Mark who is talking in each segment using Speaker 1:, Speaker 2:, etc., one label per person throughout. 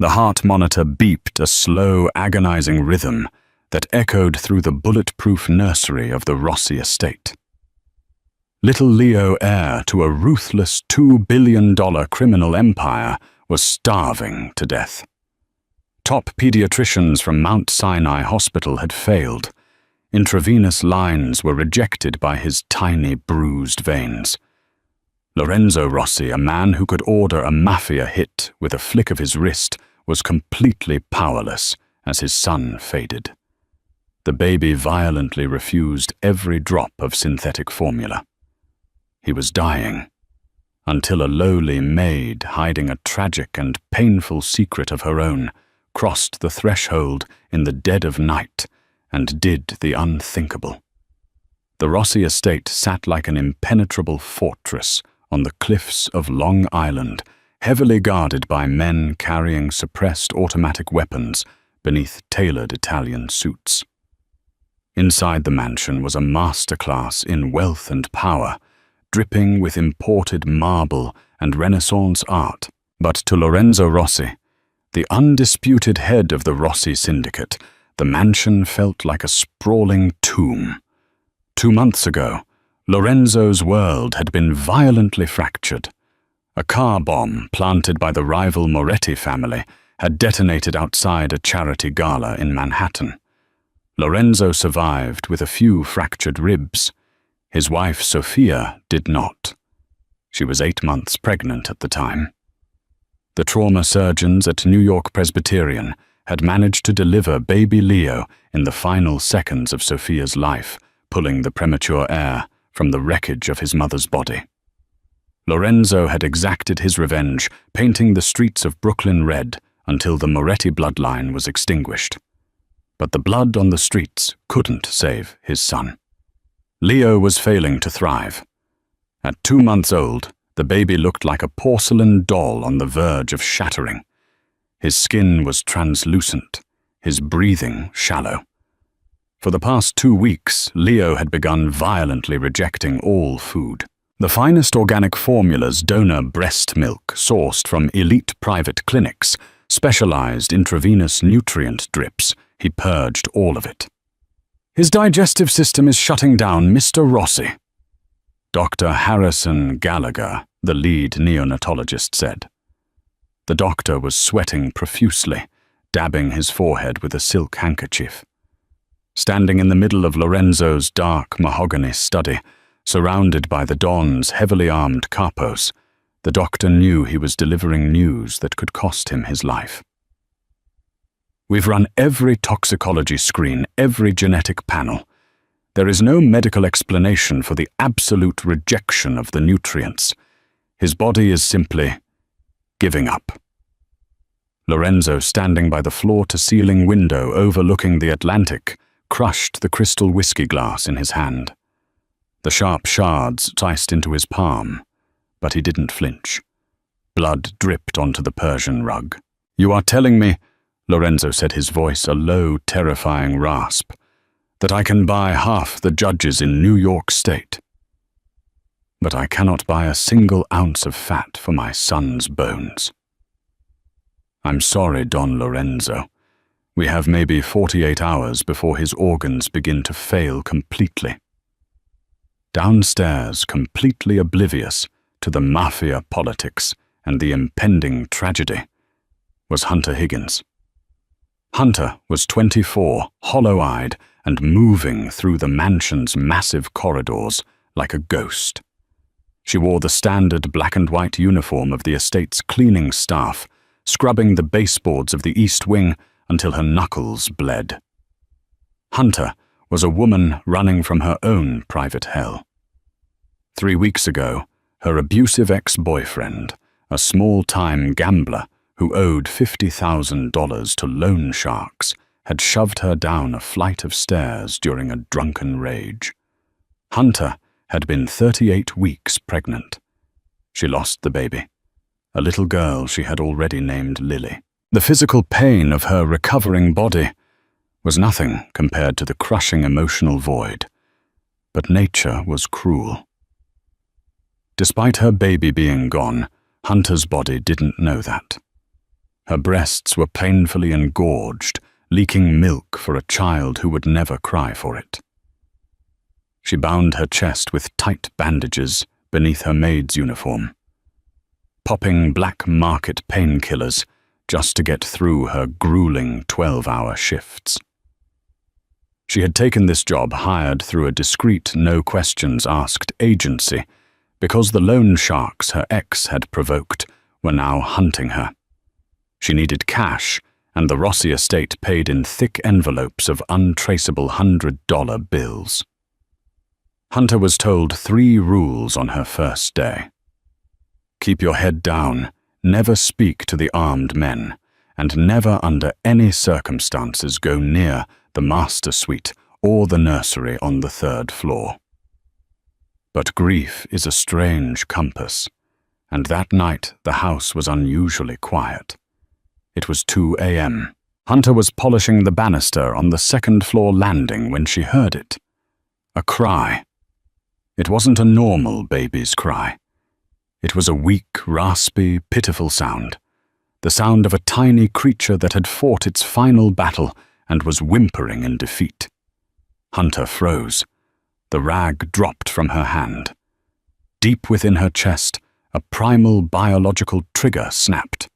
Speaker 1: The heart monitor beeped a slow, agonizing rhythm that echoed through the bulletproof nursery of the Rossi estate. Little Leo, heir to a ruthless $2 billion criminal empire, was starving to death. Top pediatricians from Mount Sinai Hospital had failed. Intravenous lines were rejected by his tiny, bruised veins. Lorenzo Rossi, a man who could order a mafia hit with a flick of his wrist, was completely powerless as his son faded. The baby violently refused every drop of synthetic formula. He was dying, until a lowly maid hiding a tragic and painful secret of her own crossed the threshold in the dead of night and did the unthinkable. The Rossi estate sat like an impenetrable fortress on the cliffs of Long Island, heavily guarded by men carrying suppressed automatic weapons beneath tailored Italian suits. Inside the mansion was a masterclass in wealth and power, dripping with imported marble and Renaissance art. But to Lorenzo Rossi, the undisputed head of the Rossi syndicate, the mansion felt like a sprawling tomb. 2 months ago, Lorenzo's world had been violently fractured. A car bomb planted by the rival Moretti family had detonated outside a charity gala in Manhattan. Lorenzo survived with a few fractured ribs. His wife, Sophia, did not. She was 8 months pregnant at the time. The trauma surgeons at New York Presbyterian had managed to deliver baby Leo in the final seconds of Sophia's life, pulling the premature heir from the wreckage of his mother's body. Lorenzo had exacted his revenge, painting the streets of Brooklyn red until the Moretti bloodline was extinguished. But the blood on the streets couldn't save his son. Leo was failing to thrive. At 2 months old, the baby looked like a porcelain doll on the verge of shattering. His skin was translucent, his breathing shallow. For the past 2 weeks, Leo had begun violently rejecting all food. The finest organic formulas, donor breast milk sourced from elite private clinics, specialized intravenous nutrient drips, he purged all of it. His digestive system is shutting down, Mr. Rossi, Dr. Harrison Gallagher, the lead neonatologist, said. The doctor was sweating profusely, dabbing his forehead with a silk handkerchief. Standing in the middle of Lorenzo's dark mahogany study, surrounded by the Don's heavily armed capos, the doctor knew he was delivering news that could cost him his life. We've run every toxicology screen, every genetic panel. There is no medical explanation for the absolute rejection of the nutrients. His body is simply giving up. Lorenzo, standing by the floor-to-ceiling window overlooking the Atlantic, crushed the crystal whiskey glass in his hand. The sharp shards sliced into his palm, but he didn't flinch. Blood dripped onto the Persian rug. "You are telling me," Lorenzo said, his voice a low, terrifying rasp, "that I can buy half the judges in New York State. But I cannot buy a single ounce of fat for my son's bones. I'm sorry, Don Lorenzo. We have maybe 48 hours before his organs begin to fail completely." Downstairs, completely oblivious to the mafia politics and the impending tragedy, was Hunter Higgins. Hunter was 24, hollow-eyed, and moving through the mansion's massive corridors like a ghost. She wore the standard black-and-white uniform of the estate's cleaning staff, scrubbing the baseboards of the East Wing until her knuckles bled. Hunter was a woman running from her own private hell. 3 weeks ago, her abusive ex-boyfriend, a small-time gambler who owed $50,000 to loan sharks, had shoved her down a flight of stairs during a drunken rage. Hunter had been 38 weeks pregnant. She lost the baby, a little girl she had already named Lily. The physical pain of her recovering body was nothing compared to the crushing emotional void, but nature was cruel. Despite her baby being gone, Hunter's body didn't know that. Her breasts were painfully engorged, leaking milk for a child who would never cry for it. She bound her chest with tight bandages beneath her maid's uniform, popping black market painkillers just to get through her grueling 12-hour shifts. She had taken this job hired through a discreet, no-questions-asked agency because the loan sharks her ex had provoked were now hunting her. She needed cash, and the Rossi estate paid in thick envelopes of untraceable $100 bills. Hunter was told 3 rules on her first day. Keep your head down, never speak to the armed men, and never under any circumstances go near the master suite or the nursery on the 3rd floor. But grief is a strange compass, and that night the house was unusually quiet. It was 2 a.m. Hunter was polishing the banister on the 2nd floor landing when she heard it. A cry. It wasn't a normal baby's cry. It was a weak, raspy, pitiful sound. The sound of a tiny creature that had fought its final battle and was whimpering in defeat. Hunter froze. The rag dropped from her hand. Deep within her chest, a primal biological trigger snapped.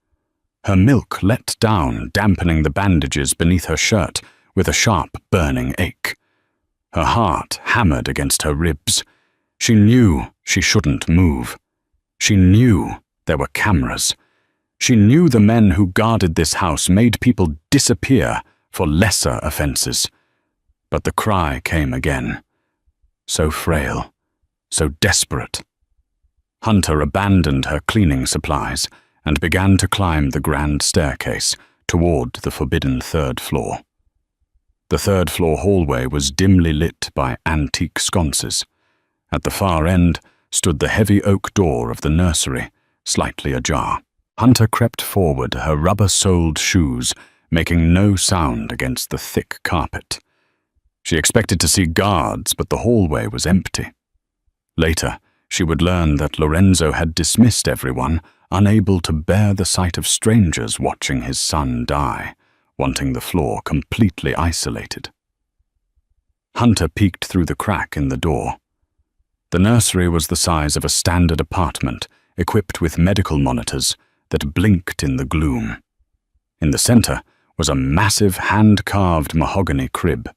Speaker 1: Her milk let down, dampening the bandages beneath her shirt with a sharp, burning ache. Her heart hammered against her ribs. She knew she shouldn't move. She knew there were cameras. She knew the men who guarded this house made people disappear for lesser offenses. But the cry came again. So frail, so desperate. Hunter abandoned her cleaning supplies and began to climb the grand staircase toward the forbidden 3rd floor. The 3rd floor hallway was dimly lit by antique sconces. At the far end stood the heavy oak door of the nursery, slightly ajar. Hunter crept forward, her rubber-soled shoes making no sound against the thick carpet. She expected to see guards, but the hallway was empty. Later, she would learn that Lorenzo had dismissed everyone, unable to bear the sight of strangers watching his son die, wanting the floor completely isolated. Hunter peeked through the crack in the door. The nursery was the size of a standard apartment, equipped with medical monitors that blinked in the gloom. In the center was a massive hand-carved mahogany crib.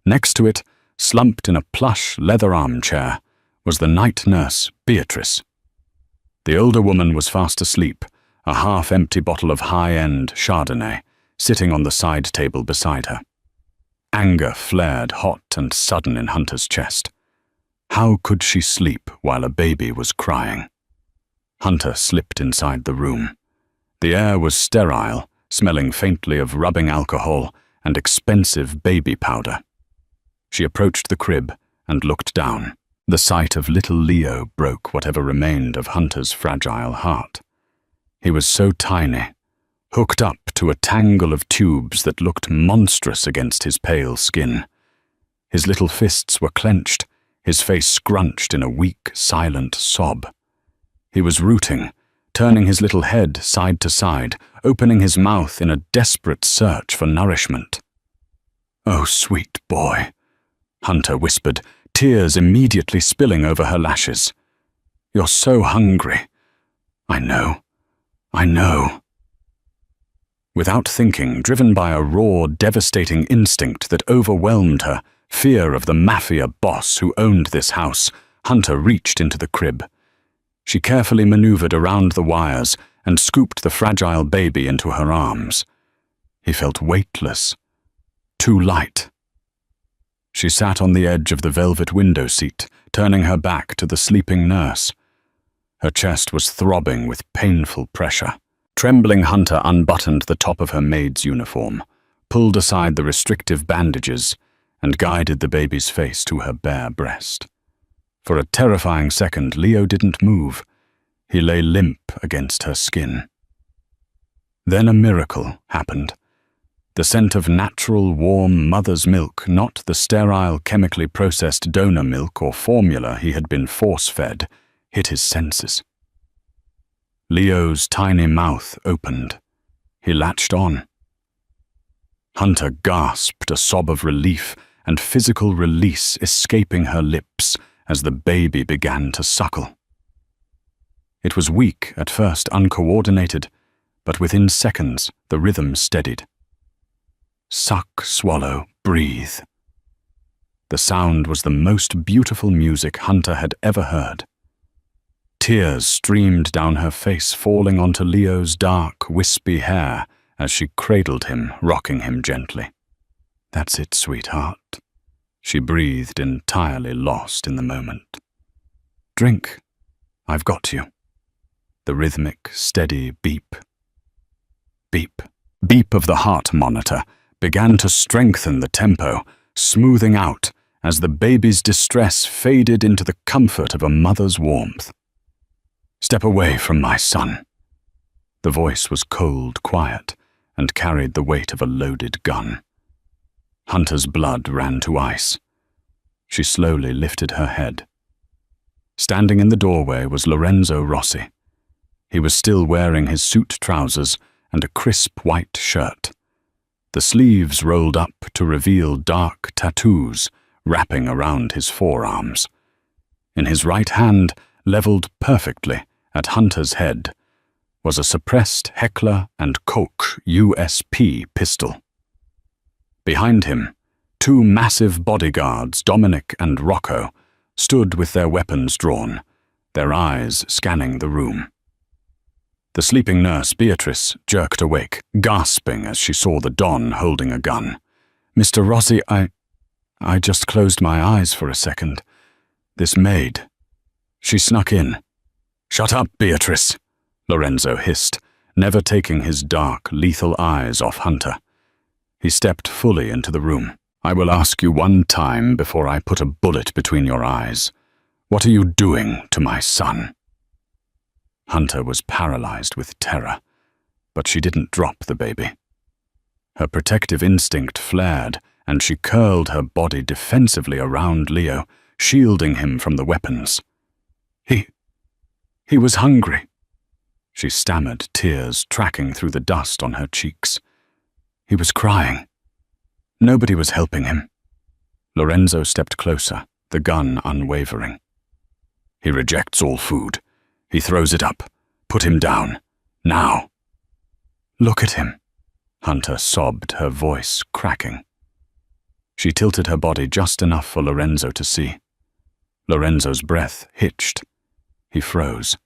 Speaker 1: Next to it, slumped in a plush leather armchair, was the night nurse, Beatrice. The older woman was fast asleep, a half-empty bottle of high-end Chardonnay sitting on the side table beside her. Anger flared hot and sudden in Hunter's chest. How could she sleep while a baby was crying? Hunter slipped inside the room. The air was sterile, smelling faintly of rubbing alcohol and expensive baby powder. She approached the crib and looked down. The sight of little Leo broke whatever remained of Hunter's fragile heart. He was so tiny, hooked up to a tangle of tubes that looked monstrous against his pale skin. His little fists were clenched, his face scrunched in a weak, silent sob. He was rooting, turning his little head side to side, opening his mouth in a desperate search for nourishment. "Oh, sweet boy," Hunter whispered, tears immediately spilling over her lashes. "You're so hungry." I know. Without thinking, driven by a raw, devastating instinct that overwhelmed her, fear of the Mafia Boss who owned this house, Hunter reached into the crib. She carefully maneuvered around the wires and scooped the fragile baby into her arms. He felt weightless, too light. She sat on the edge of the velvet window seat, turning her back to the sleeping nurse. Her chest was throbbing with painful pressure. Trembling, Hunter unbuttoned the top of her maid's uniform, pulled aside the restrictive bandages, and guided the baby's face to her bare breast. For a terrifying second, Leo didn't move. He lay limp against her skin. Then a miracle happened. The scent of natural, warm mother's milk, not the sterile, chemically processed donor milk or formula he had been force-fed, hit his senses. Leo's tiny mouth opened. He latched on. Hunter gasped, a sob of relief and physical release escaping her lips as the baby began to suckle. It was weak at first, uncoordinated, but within seconds the rhythm steadied. Suck, swallow, breathe. The sound was the most beautiful music Hunter had ever heard. Tears streamed down her face, falling onto Leo's dark, wispy hair as she cradled him, rocking him gently. "That's it, sweetheart," she breathed, entirely lost in the moment. "Drink. I've got you." The rhythmic, steady beep. Beep. Beep of the heart monitor began to strengthen the tempo, smoothing out as the baby's distress faded into the comfort of a mother's warmth. "Step away from my son." The voice was cold, quiet, and carried the weight of a loaded gun. Hunter's blood ran to ice. She slowly lifted her head. Standing in the doorway was Lorenzo Rossi. He was still wearing his suit trousers and a crisp white shirt. The sleeves rolled up to reveal dark tattoos wrapping around his forearms. In his right hand, leveled perfectly at Hunter's head, was a suppressed Heckler & Koch USP pistol. Behind him, two massive bodyguards, Dominic and Rocco, stood with their weapons drawn, their eyes scanning the room. The sleeping nurse, Beatrice, jerked awake, gasping as she saw the Don holding a gun. "Mr. Rossi, I just closed my eyes for a second. This Maid. She snuck in." "Shut up, Beatrice," Lorenzo hissed, never taking his dark, lethal eyes off Hunter. He stepped fully into the room. "I will ask you one time before I put a bullet between your eyes. What are you doing to my son?" Hunter was paralyzed with terror, but she didn't drop the baby. Her protective instinct flared, and she curled her body defensively around Leo, shielding him from the weapons. He was hungry," she stammered, tears tracking through the dust on her cheeks. "He was crying. Nobody was helping him." Lorenzo stepped closer, the gun unwavering. "He rejects all food. He throws it up. Put him down. Now." "Look at him," Hunter sobbed, her voice cracking. She tilted her body just enough for Lorenzo to see. Lorenzo's breath hitched. He froze.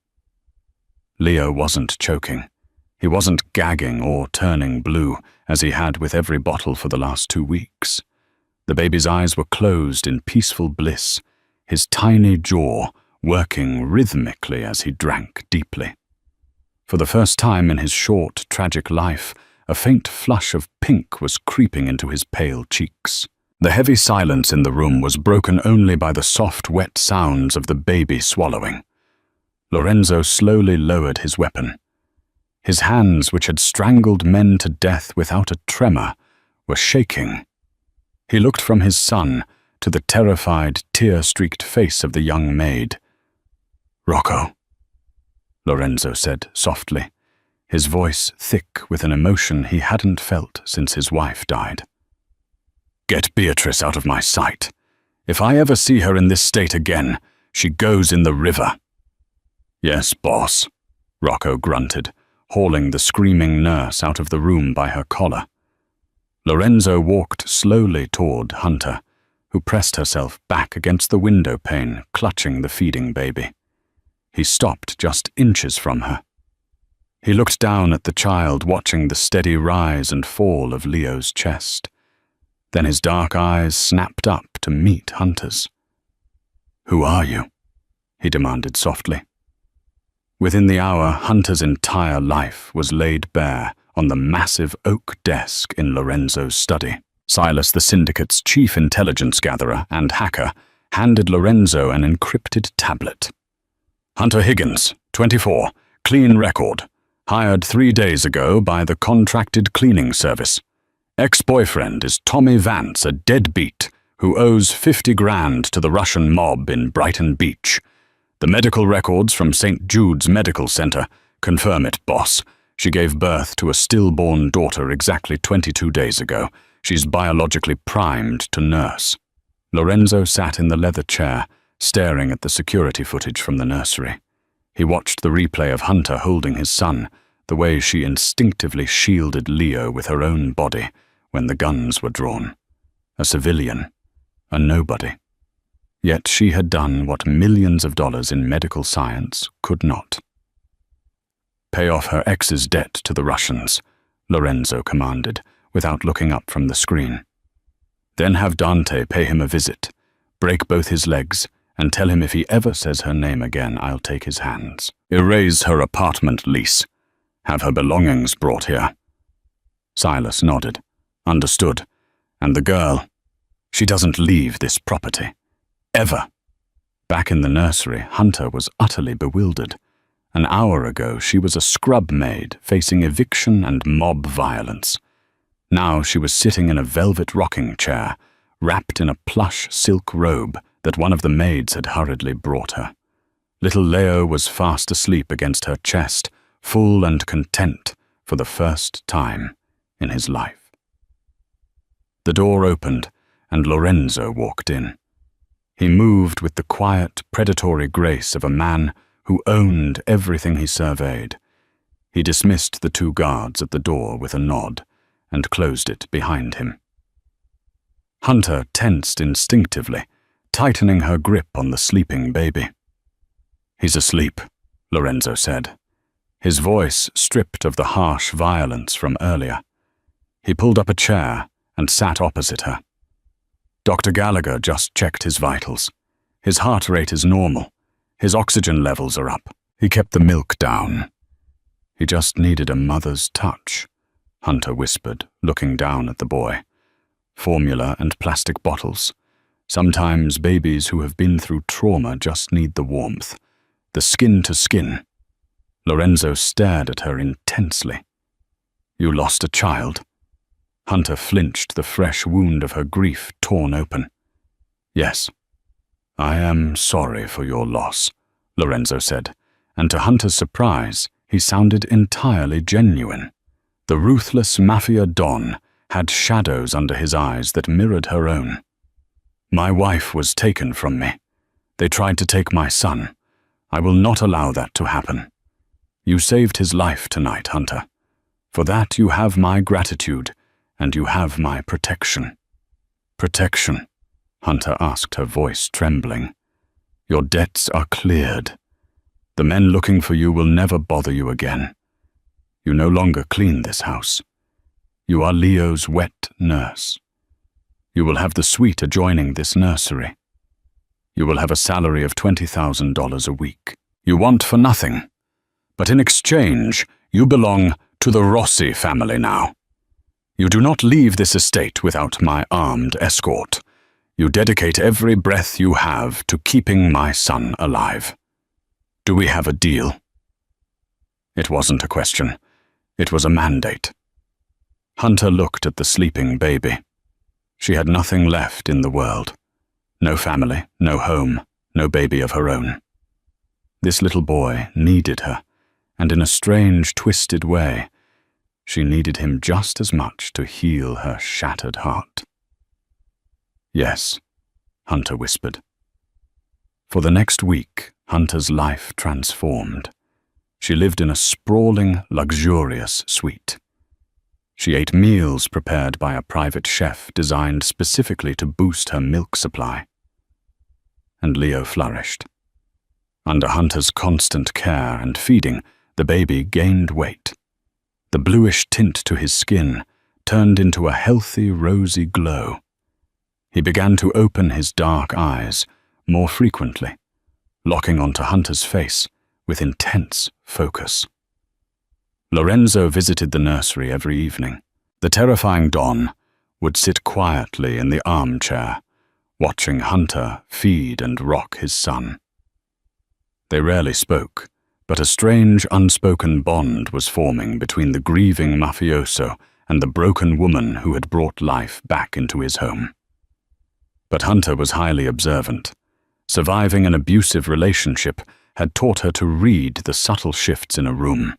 Speaker 1: Leo wasn't choking. He wasn't gagging or turning blue, as he had with every bottle for the last 2 weeks. The baby's eyes were closed in peaceful bliss, his tiny jaw working rhythmically as he drank deeply. For the first time in his short, tragic life, a faint flush of pink was creeping into his pale cheeks. The heavy silence in the room was broken only by the soft, wet sounds of the baby swallowing. Lorenzo slowly lowered his weapon. His hands, which had strangled men to death without a tremor, were shaking. He looked from his son to the terrified, tear-streaked face of the young Maid. "Rocco," Lorenzo said softly, his voice thick with an emotion he hadn't felt since his wife died. "Get Beatrice out of my sight. If I ever see her in this state again, she goes in the river." "Yes, boss," Rocco grunted, hauling the screaming nurse out of the room by her collar. Lorenzo walked slowly toward Hunter, who pressed herself back against the window pane, clutching the feeding baby. He stopped just inches from her. He looked down at the child, watching the steady rise and fall of Leo's chest. Then his dark eyes snapped up to meet Hunter's. "Who are you?" he demanded softly. Within the hour, Hunter's entire life was laid bare on the massive oak desk in Lorenzo's study. Silas, the syndicate's chief intelligence gatherer and hacker, handed Lorenzo an encrypted tablet. "Hunter Higgins, 24, clean record, hired 3 days ago by the contracted cleaning service. Ex-boyfriend is Tommy Vance, a deadbeat who owes 50 grand to the Russian mob in Brighton Beach. The medical records from St. Jude's Medical Center confirm it, boss. She gave birth to a stillborn daughter exactly 22 days ago. She's biologically primed to nurse. Lorenzo sat in the leather chair, staring at the security footage from the nursery. He watched the replay of Hunter holding his son, the way she instinctively shielded Leo with her own body when the guns were drawn. A civilian, a nobody. Yet she had done what millions of dollars in medical science could not. "Pay off her ex's debt to the Russians," Lorenzo commanded, without looking up from the screen. "Then have Dante pay him a visit, break both his legs, and tell him if he ever says her name again, I'll take his hands. Erase her apartment lease. Have her belongings brought here." Silas nodded. "Understood. And the girl, she doesn't leave this property. Ever." Back in the nursery, Hunter was utterly bewildered. An hour ago, she was a scrub maid facing eviction and mob violence. Now she was sitting in a velvet rocking chair, wrapped in a plush silk robe that one of the maids had hurriedly brought her. Little Leo was fast asleep against her chest, full and content for the first time in his life. The door opened, and Lorenzo walked in. He moved with the quiet, predatory grace of a man who owned everything he surveyed. He dismissed the two guards at the door with a nod and closed it behind him. Hunter tensed instinctively, tightening her grip on the sleeping baby. "He's asleep," Lorenzo said, his voice stripped of the harsh violence from earlier. He pulled up a chair and sat opposite her. "Dr. Gallagher just checked his vitals. His heart rate is normal. His oxygen levels are up. He kept the milk down. He just needed a mother's touch," Hunter whispered, looking down at the boy. "Formula and plastic bottles. Sometimes babies who have been through trauma just need the warmth, the skin to skin." Lorenzo stared at her intensely. "You lost a child?" Hunter flinched, the fresh wound of her grief torn open. "Yes." "I am sorry for your loss," Lorenzo said, and to Hunter's surprise, he sounded entirely genuine. The ruthless Mafia Don had shadows under his eyes that mirrored her own. "My wife was taken from me. They tried to take my son. I will not allow that to happen. You saved his life tonight, Hunter. For that you have my gratitude, and you have my protection." "Protection?" Hunter asked, her voice trembling. "Your debts are cleared. The men looking for you will never bother you again. You no longer clean this house. You are Leo's wet nurse. You will have the suite adjoining this nursery. You will have a salary of $20,000 a week. You want for nothing. But in exchange, you belong to the Rossi family now. You do not leave this estate without my armed escort. You dedicate every breath you have to keeping my son alive. Do we have a deal?" It wasn't a question. It was a mandate. Hunter looked at the sleeping baby. She had nothing left in the world. No family, no home, no baby of her own. This little boy needed her, and in a strange, twisted way, she needed him just as much to heal her shattered heart. "Yes," Hunter whispered. For the next week, Hunter's life transformed. She lived in a sprawling, luxurious suite. She ate meals prepared by a private chef designed specifically to boost her milk supply. And Leo flourished. Under Hunter's constant care and feeding, the baby gained weight. The bluish tint to his skin turned into a healthy, rosy glow. He began to open his dark eyes more frequently, locking onto Hunter's face with intense focus. Lorenzo visited the nursery every evening. The terrifying Don would sit quietly in the armchair, watching Hunter feed and rock his son. They rarely spoke, but a strange, unspoken bond was forming between the grieving mafioso and the broken woman who had brought life back into his home. But Hunter was highly observant. Surviving an abusive relationship had taught her to read the subtle shifts in a room.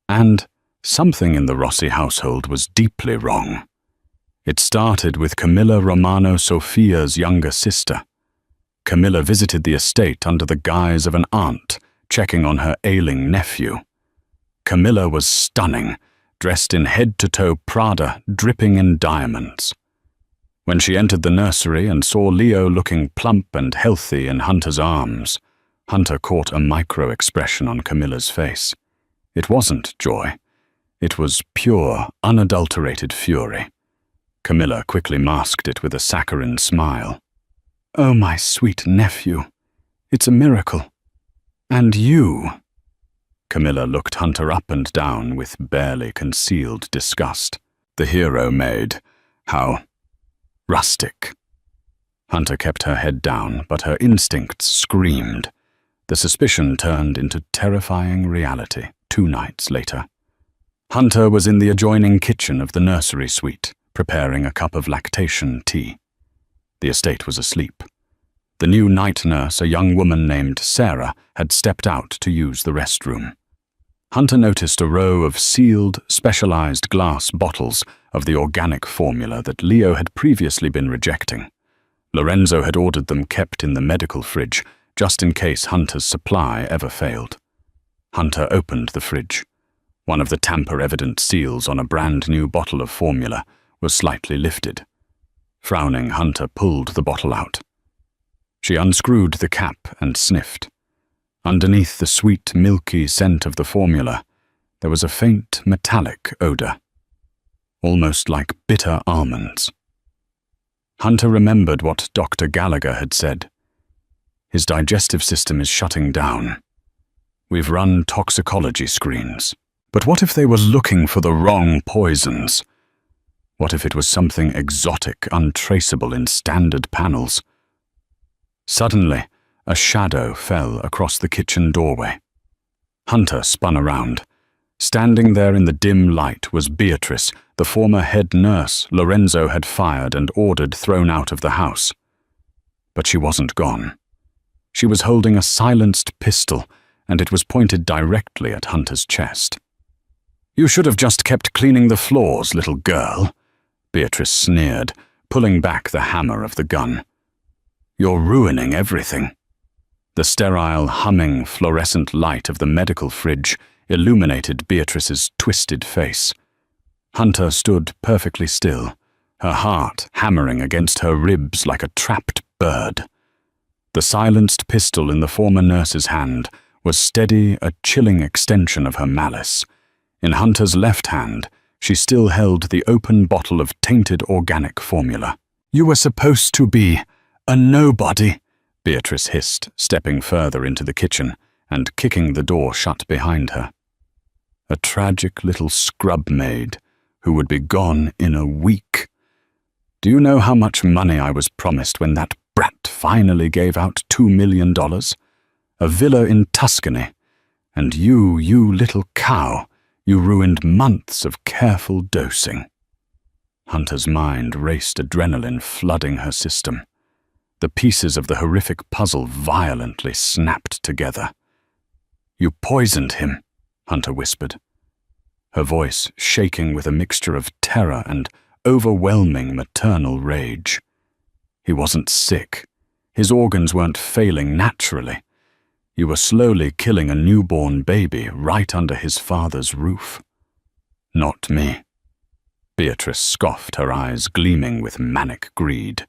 Speaker 1: And, Something in the Rossi household was deeply wrong. It started with Camilla Romano Sofia's younger sister. Camilla visited the estate under the guise of an aunt, checking on her ailing nephew. Camilla was stunning, dressed in head-to-toe Prada, dripping in diamonds. When she entered the nursery and saw Leo looking plump and healthy in Hunter's arms, Hunter caught a micro-expression on Camilla's face. It wasn't joy. It was pure, unadulterated fury. Camilla quickly masked it with a saccharine smile. "Oh, my sweet nephew. It's a miracle. And you." Camilla looked Hunter up and down with barely concealed disgust. The hero Maid. How rustic. Hunter kept her head down, but her instincts screamed. The suspicion turned into terrifying reality 2 nights later. Hunter was in the adjoining kitchen of the nursery suite, preparing a cup of lactation tea. The estate was asleep. The new night nurse, a young woman named Sarah, had stepped out to use the restroom. Hunter noticed a row of sealed, specialized glass bottles of the organic formula that Leo had previously been rejecting. Lorenzo had ordered them kept in the medical fridge, just in case Hunter's supply ever failed. Hunter opened the fridge. One of the tamper-evident seals on a brand-new bottle of formula was slightly lifted. Frowning, Hunter pulled the bottle out. She unscrewed the cap and sniffed. Underneath the sweet, milky scent of the formula, there was a faint, metallic odor, almost like bitter almonds. Hunter remembered what Dr. Gallagher had said. His digestive system is shutting down. We've run toxicology screens. But what if they were looking for the wrong poisons? What if it was something exotic, untraceable in standard panels? Suddenly, a shadow fell across the kitchen doorway. Hunter spun around. Standing there in the dim light was Beatrice, the former head nurse Lorenzo had fired and ordered thrown out of the house. But she wasn't gone. She was holding a silenced pistol, and it was pointed directly at Hunter's chest. "You should have just kept cleaning the floors, little girl," Beatrice sneered, pulling back the hammer of the gun. "You're ruining everything." The sterile, humming, fluorescent light of the medical fridge illuminated Beatrice's twisted face. Hunter stood perfectly still, her heart hammering against her ribs like a trapped bird. The silenced pistol in the former nurse's hand was steady, a chilling extension of her malice. In Hunter's left hand, she still held the open bottle of tainted organic formula. "You were supposed to be a nobody," Beatrice hissed, stepping further into the kitchen and kicking the door shut behind her. A tragic little scrub maid who would be gone in a week. "Do you know how much money I was promised when that brat finally gave out $2 million? A villa in Tuscany. And you little cow, you ruined months of careful dosing." Hunter's mind raced, adrenaline flooding her system. The pieces of the horrific puzzle violently snapped together. "You poisoned him," Hunter whispered, her voice shaking with a mixture of terror and overwhelming maternal rage. He wasn't sick. His organs weren't failing naturally. You were slowly killing a newborn baby right under his father's roof. "Not me." Beatrice scoffed, her eyes gleaming with manic greed.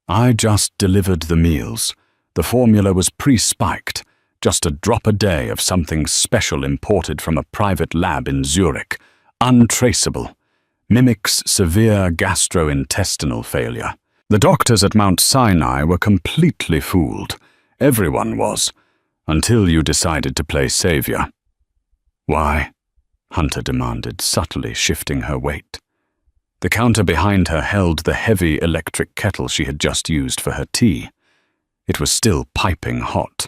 Speaker 1: "I just delivered the meals. The formula was pre-spiked, just a drop a day of something special imported from a private lab in Zurich, untraceable, mimics severe gastrointestinal failure. The doctors at Mount Sinai were completely fooled. Everyone was, until you decided to play savior." "Why?" Hunter demanded, subtly shifting her weight. The counter behind her held the heavy electric kettle she had just used for her tea. It was still piping hot.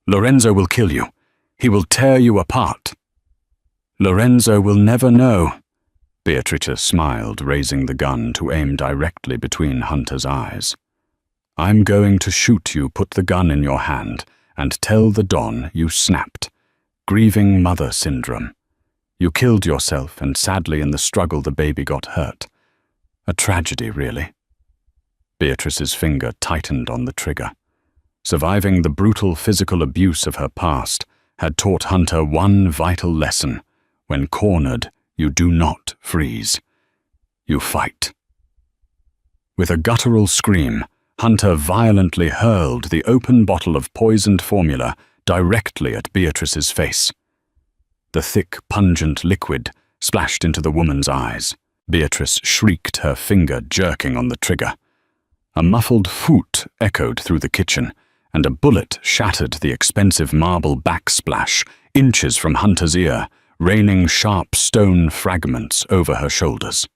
Speaker 1: "Lorenzo will kill you. He will tear you apart." "Lorenzo will never know." Beatrice smiled, raising the gun to aim directly between Hunter's eyes. "I'm going to shoot you. Put the gun in your hand and tell the Don you snapped. Grieving mother syndrome. You killed yourself, and sadly in the struggle the baby got hurt. A tragedy, really." Beatrice's finger tightened on the trigger. Surviving the brutal physical abuse of her past had taught Hunter one vital lesson. When cornered, you do not freeze. You fight. With a guttural scream, Hunter violently hurled the open bottle of poisoned formula directly at Beatrice's face. The thick, pungent liquid splashed into the woman's eyes. Beatrice shrieked, her finger jerking on the trigger. A muffled phoot echoed through the kitchen, and a bullet shattered the expensive marble backsplash inches from Hunter's ear, raining sharp stone fragments over her shoulders.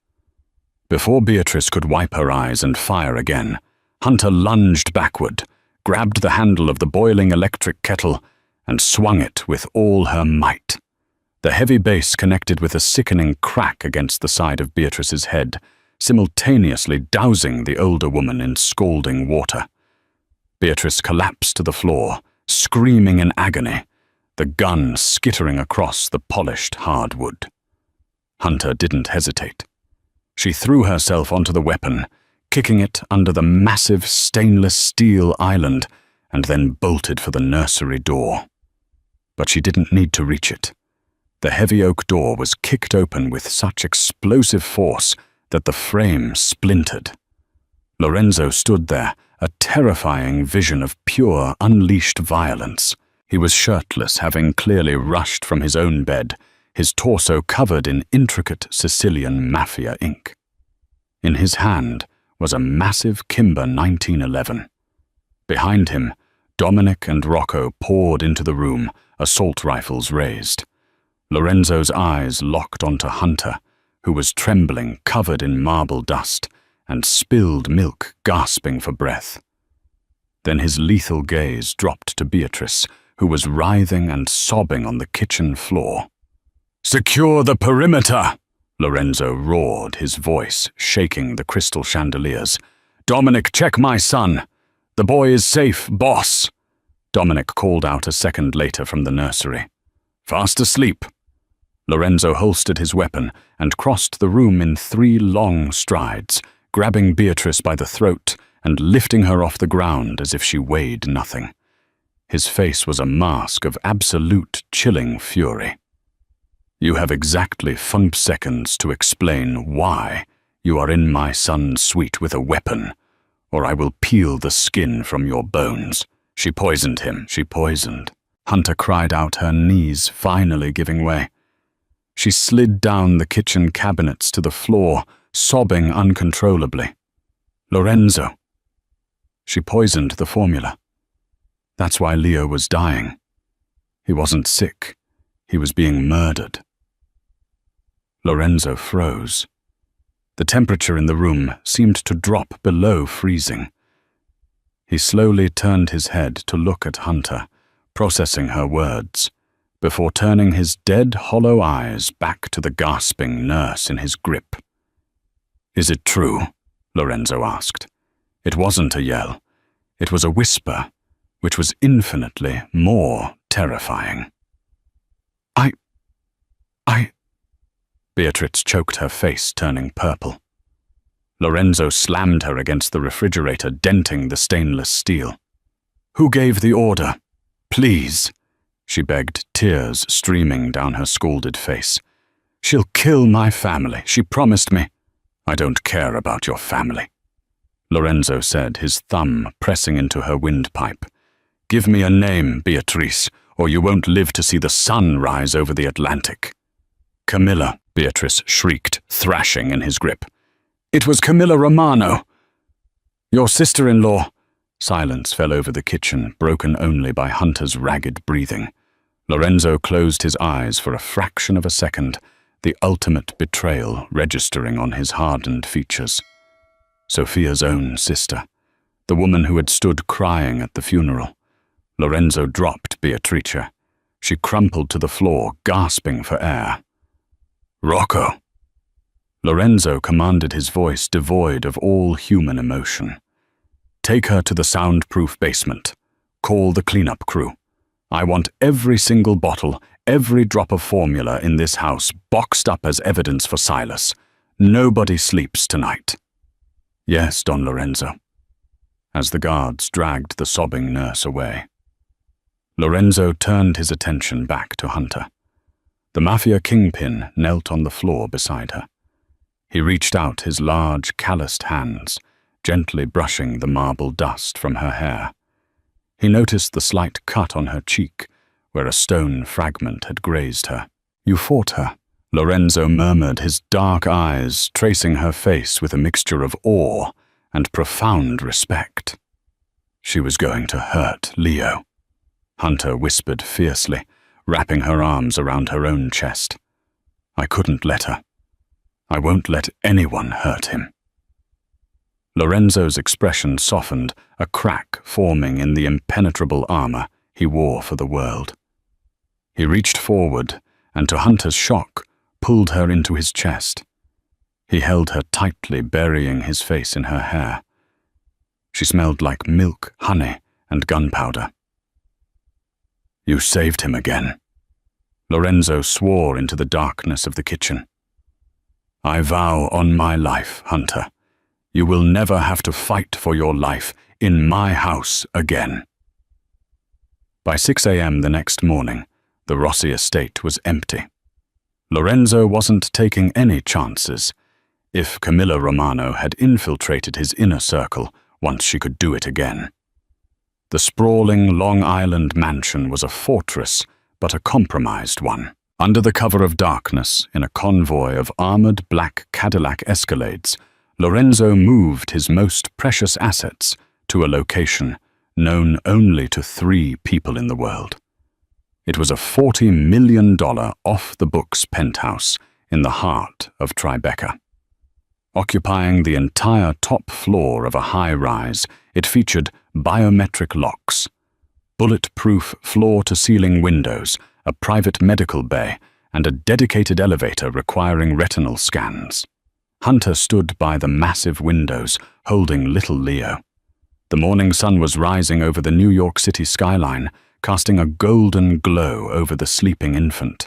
Speaker 1: Before Beatrice could wipe her eyes and fire again, Hunter lunged backward, grabbed the handle of the boiling electric kettle, and swung it with all her might. The heavy base connected with a sickening crack against the side of Beatrice's head, simultaneously dousing the older woman in scalding water. Beatrice collapsed to the floor, screaming in agony, the gun skittering across the polished hardwood. Hunter didn't hesitate. She threw herself onto the weapon, kicking it under the massive stainless steel island, and then bolted for the nursery door. But she didn't need to reach it. The heavy oak door was kicked open with such explosive force that the frame splintered. Lorenzo stood there, a terrifying vision of pure, unleashed violence. He was shirtless, having clearly rushed from his own bed, his torso covered in intricate Sicilian mafia ink. In his hand was a massive Kimber 1911. Behind him, Dominic and Rocco poured into the room, assault rifles raised. Lorenzo's eyes locked onto Hunter, who was trembling, covered in marble dust, and spilled milk, gasping for breath. Then his lethal gaze dropped to Beatrice, who was writhing and sobbing on the kitchen floor. "Secure the perimeter!" Lorenzo roared, his voice shaking the crystal chandeliers. "Dominic, check my son. The boy is safe, boss." Dominic called out a second later from the nursery. "Fast asleep." Lorenzo holstered his weapon and crossed the room in 3 long strides, grabbing Beatrice by the throat and lifting her off the ground as if she weighed nothing. His face was a mask of absolute chilling fury. "You have exactly 5 seconds to explain why you are in my son's suite with a weapon, or I will peel the skin from your bones. She poisoned him, she poisoned." Hunter cried out, her knees finally giving way. She slid down the kitchen cabinets to the floor, sobbing uncontrollably. "Lorenzo." She poisoned the formula. That's why Leo was dying. He wasn't sick. He was being murdered. Lorenzo froze. The temperature in the room seemed to drop below freezing. He slowly turned his head to look at Hunter, processing her words, before turning his dead, hollow eyes back to the gasping nurse in his grip. "Is it true?" Lorenzo asked. It wasn't a yell. It was a whisper, which was infinitely more terrifying. I... Beatrice choked, her face turning purple. Lorenzo slammed her against the refrigerator, denting the stainless steel. "Who gave the order? Please," she begged, tears streaming down her scalded face. "She'll kill my family. She promised me." "I don't care about your family," Lorenzo said, his thumb pressing into her windpipe. "Give me a name, Beatrice, or you won't live to see the sun rise over the Atlantic." "Camilla," Beatrice shrieked, thrashing in his grip. "It was Camilla Romano." "Your sister-in-law." Silence fell over the kitchen, broken only by Hunter's ragged breathing. Lorenzo closed his eyes for a fraction of a second, the ultimate betrayal registering on his hardened features. Sophia's own sister, the woman who had stood crying at the funeral. Lorenzo dropped Beatrice. She crumpled to the floor, gasping for air. "Rocco!" Lorenzo commanded, his voice devoid of all human emotion. "Take her to the soundproof basement. Call the cleanup crew. I want every single bottle, every drop of formula in this house boxed up as evidence for Silas. Nobody sleeps tonight." "Yes, Don Lorenzo," as the guards dragged the sobbing nurse away. Lorenzo turned his attention back to Hunter. The Mafia kingpin knelt on the floor beside her. He reached out his large, calloused hands, gently brushing the marble dust from her hair. He noticed the slight cut on her cheek, where a stone fragment had grazed her. "You fought her," Lorenzo murmured, his dark eyes tracing her face with a mixture of awe and profound respect. "She was going to hurt Leo," Hunter whispered fiercely, wrapping her arms around her own chest. "I couldn't let her. I won't let anyone hurt him." Lorenzo's expression softened, a crack forming in the impenetrable armor he wore for the world. He reached forward and, to Hunter's shock, pulled her into his chest. He held her tightly, burying his face in her hair. She smelled like milk, honey, and gunpowder. "You saved him again," Lorenzo swore into the darkness of the kitchen. "I vow on my life, Hunter, you will never have to fight for your life in my house again." By 6 a.m. the next morning, the Rossi estate was empty. Lorenzo wasn't taking any chances. If Camilla Romano had infiltrated his inner circle, once she could do it again. The sprawling Long Island mansion was a fortress, but a compromised one. Under the cover of darkness, in a convoy of armored black Cadillac Escalades, Lorenzo moved his most precious assets to a location known only to 3 people in the world. It was a $40 million off-the-books penthouse in the heart of Tribeca. Occupying the entire top floor of a high-rise, it featured biometric locks, bulletproof floor-to-ceiling windows, a private medical bay, and a dedicated elevator requiring retinal scans. Hunter stood by the massive windows, holding little Leo. The morning sun was rising over the New York City skyline, casting a golden glow over the sleeping infant.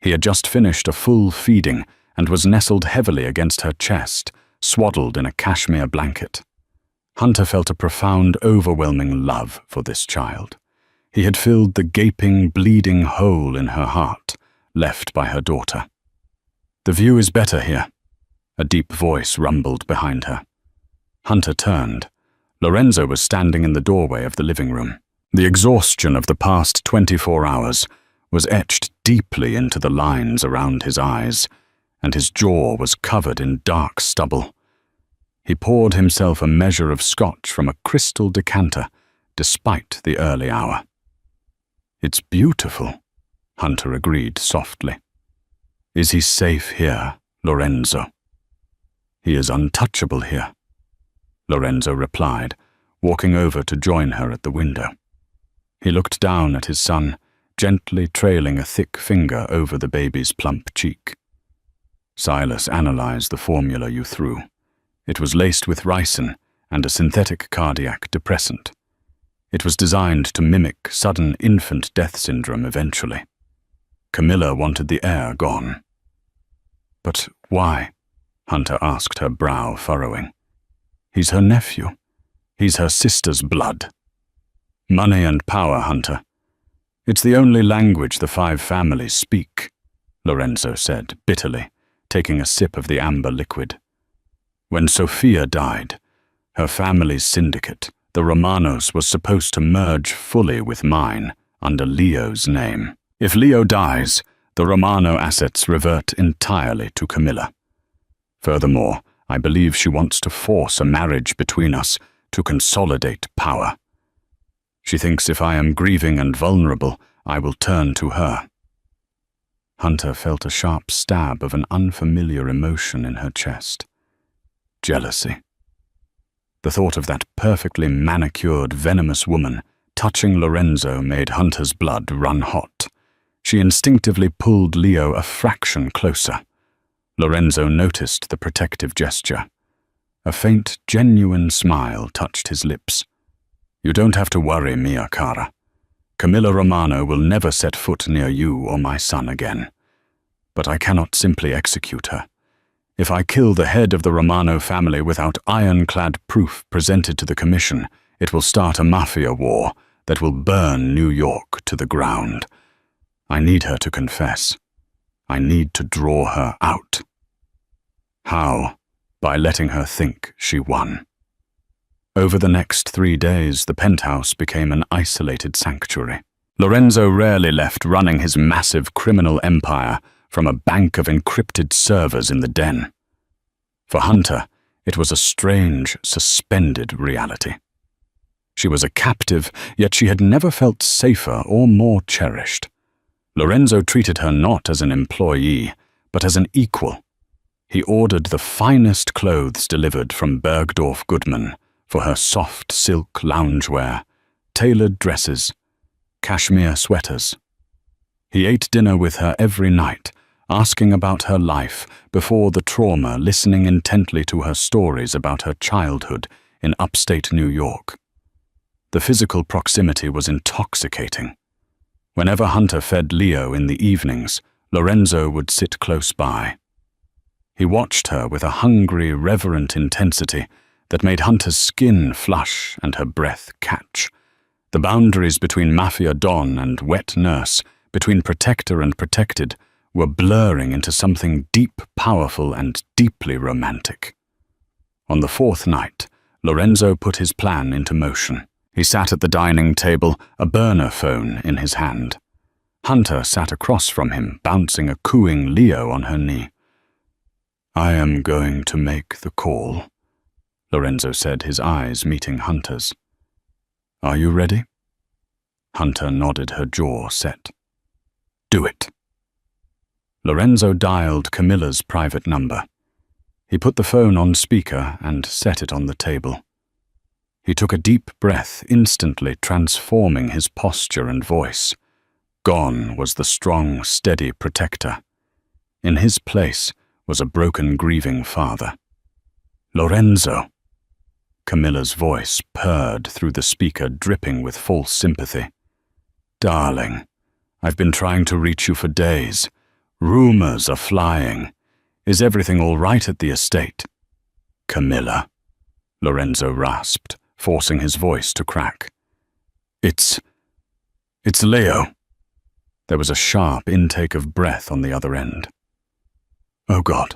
Speaker 1: He had just finished a full feeding and was nestled heavily against her chest, swaddled in a cashmere blanket. Hunter felt a profound, overwhelming love for this child. He had filled the gaping, bleeding hole in her heart, left by her daughter. "The view is better here," a deep voice rumbled behind her. Hunter turned. Lorenzo was standing in the doorway of the living room. The exhaustion of the past 24 hours was etched deeply into the lines around his eyes, and his jaw was covered in dark stubble. He poured himself a measure of scotch from a crystal decanter, despite the early hour. "It's beautiful," Hunter agreed softly. "Is he safe here, Lorenzo?" "He is untouchable here," Lorenzo replied, walking over to join her at the window. He looked down at his son, gently trailing a thick finger over the baby's plump cheek. "Silas analyzed the formula you threw. It was laced with ricin and a synthetic cardiac depressant. It was designed to mimic sudden infant death syndrome eventually. Camilla wanted the heir gone." "But why?" Hunter asked, her brow furrowing. "He's her nephew. He's her sister's blood." "Money and power, Hunter. It's the only language the 5 families speak," Lorenzo said bitterly, taking a sip of the amber liquid. "When Sophia died, her family's syndicate, the Romanos, was supposed to merge fully with mine under Leo's name. If Leo dies, the Romano assets revert entirely to Camilla. Furthermore, I believe she wants to force a marriage between us to consolidate power. She thinks if I am grieving and vulnerable, I will turn to her." Hunter felt a sharp stab of an unfamiliar emotion in her chest. Jealousy. The thought of that perfectly manicured, venomous woman touching Lorenzo made Hunter's blood run hot. She instinctively pulled Leo a fraction closer. Lorenzo noticed the protective gesture. A faint, genuine smile touched his lips. "You don't have to worry, mia cara. Camilla Romano will never set foot near you or my son again. But I cannot simply execute her. If I kill the head of the Romano family without ironclad proof presented to the Commission, it will start a mafia war that will burn New York to the ground. I need her to confess. I need to draw her out. How? By letting her think she won. Over the next 3 days, the penthouse became an isolated sanctuary. Lorenzo rarely left running his massive criminal empire from a bank of encrypted servers in the den. For Hunter, it was a strange, suspended reality. She was a captive, yet she had never felt safer or more cherished. Lorenzo treated her not as an employee, but as an equal. He ordered the finest clothes delivered from Bergdorf Goodman for her soft silk loungewear, tailored dresses, cashmere sweaters. He ate dinner with her every night, asking about her life before the trauma, listening intently to her stories about her childhood in upstate New York. The physical proximity was intoxicating. Whenever Hunter fed Leo in the evenings, Lorenzo would sit close by. He watched her with a hungry, reverent intensity that made Hunter's skin flush and her breath catch. The boundaries between Mafia Don and wet nurse, between protector and protected, were blurring into something deep, powerful, and deeply romantic. On the 4th night, Lorenzo put his plan into motion. He sat at the dining table, a burner phone in his hand. Hunter sat across from him, bouncing a cooing Leo on her knee. "I am going to make the call," Lorenzo said, his eyes meeting Hunter's. "Are you ready?" Hunter nodded, her jaw set. "Do it." Lorenzo dialed Camilla's private number. He put the phone on speaker and set it on the table. He took a deep breath, instantly transforming his posture and voice. Gone was the strong, steady protector. In his place was a broken, grieving father. "Lorenzo." Camilla's voice purred through the speaker, dripping with false sympathy. "Darling, I've been trying to reach you for days. Rumors are flying. Is everything all right at the estate?" "Camilla," Lorenzo rasped, forcing his voice to crack. It's Leo." There was a sharp intake of breath on the other end. "Oh God.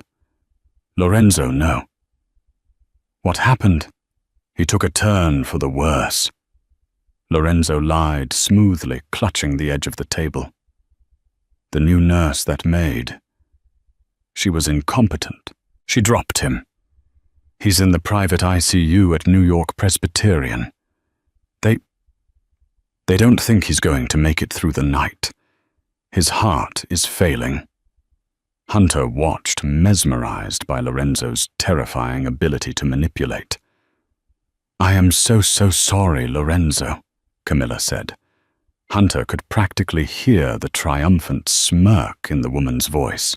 Speaker 1: Lorenzo, no." "What happened?" He took a turn for the worse. Lorenzo lied smoothly, clutching the edge of the table. "The new nurse, that Maid. She was incompetent. She dropped him. He's in the private ICU at New York Presbyterian. They don't think he's going to make it through the night. His heart is failing." Hunter watched, mesmerized by Lorenzo's terrifying ability to manipulate. "I am so sorry, Lorenzo," Camilla said. Hunter could practically hear the triumphant smirk in the woman's voice.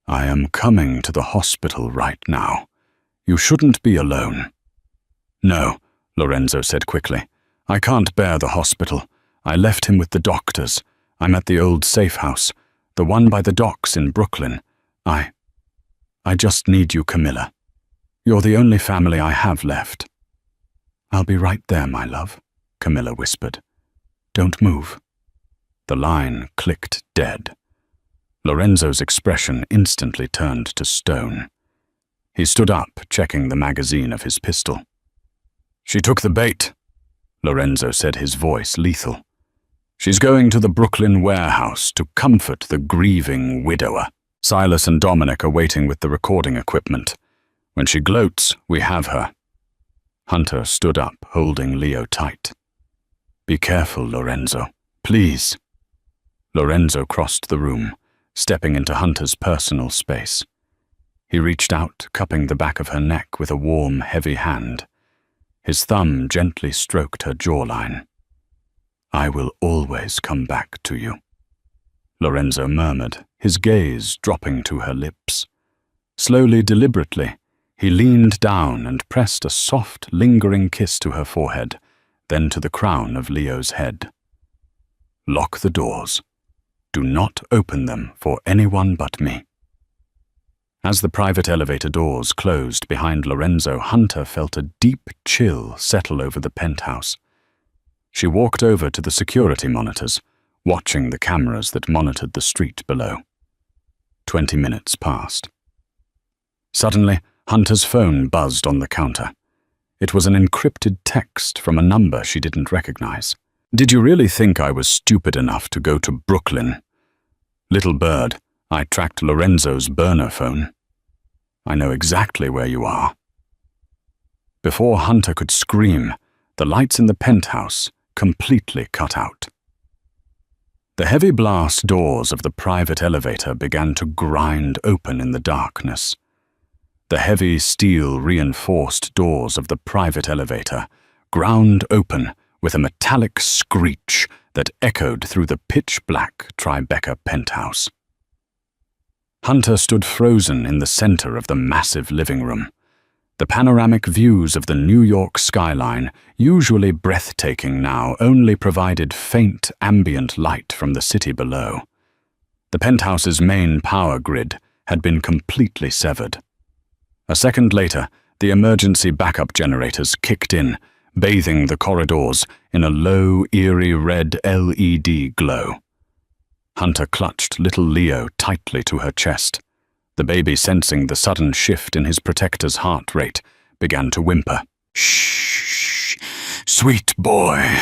Speaker 1: "I am coming to the hospital right now. You shouldn't be alone." "No," Lorenzo said quickly. "I can't bear the hospital. I left him with the doctors. I'm at the old safe house, the one by the docks in Brooklyn. I just need you, Camilla. You're the only family I have left." "I'll be right there, my love," Camilla whispered. "Don't move." The line clicked dead. Lorenzo's expression instantly turned to stone. He stood up, checking the magazine of his pistol. "She took the bait," Lorenzo said, his voice lethal. "She's going to the Brooklyn warehouse to comfort the grieving widower. Silas and Dominic are waiting with the recording equipment. When she gloats, we have her." Hunter stood up, holding Leo tight. "Be careful, Lorenzo. Please." Lorenzo crossed the room, stepping into Hunter's personal space. He reached out, cupping the back of her neck with a warm, heavy hand. His thumb gently stroked her jawline. "I will always come back to you," Lorenzo murmured, his gaze dropping to her lips. Slowly, deliberately, he leaned down and pressed a soft, lingering kiss to her forehead, then to the crown of Leo's head. Lock the doors. Do not open them for anyone but me." As the private elevator doors closed behind Lorenzo, Hunter felt a deep chill settle over the penthouse. She walked over to the security monitors, watching the cameras that monitored the street below. 20 minutes passed. Suddenly, Hunter's phone buzzed on the counter. It was an encrypted text from a number she didn't recognize. "Did you really think I was stupid enough to go to Brooklyn? Little bird, I tracked Lorenzo's burner phone. I know exactly where you are." Before Hunter could scream, the lights in the penthouse completely cut out. The heavy blast doors of the private elevator began to grind open in the darkness. The heavy steel-reinforced doors of the private elevator ground open with a metallic screech that echoed through the pitch-black Tribeca penthouse. Hunter stood frozen in the center of the massive living room. The panoramic views of the New York skyline, usually breathtaking now, only provided faint ambient light from the city below. The penthouse's main power grid had been completely severed. A second later, the emergency backup generators kicked in, bathing the corridors in a low, eerie red LED glow. Hunter clutched little Leo tightly to her chest. The baby, sensing the sudden shift in his protector's heart rate, began to whimper. "Shh, sweet boy,"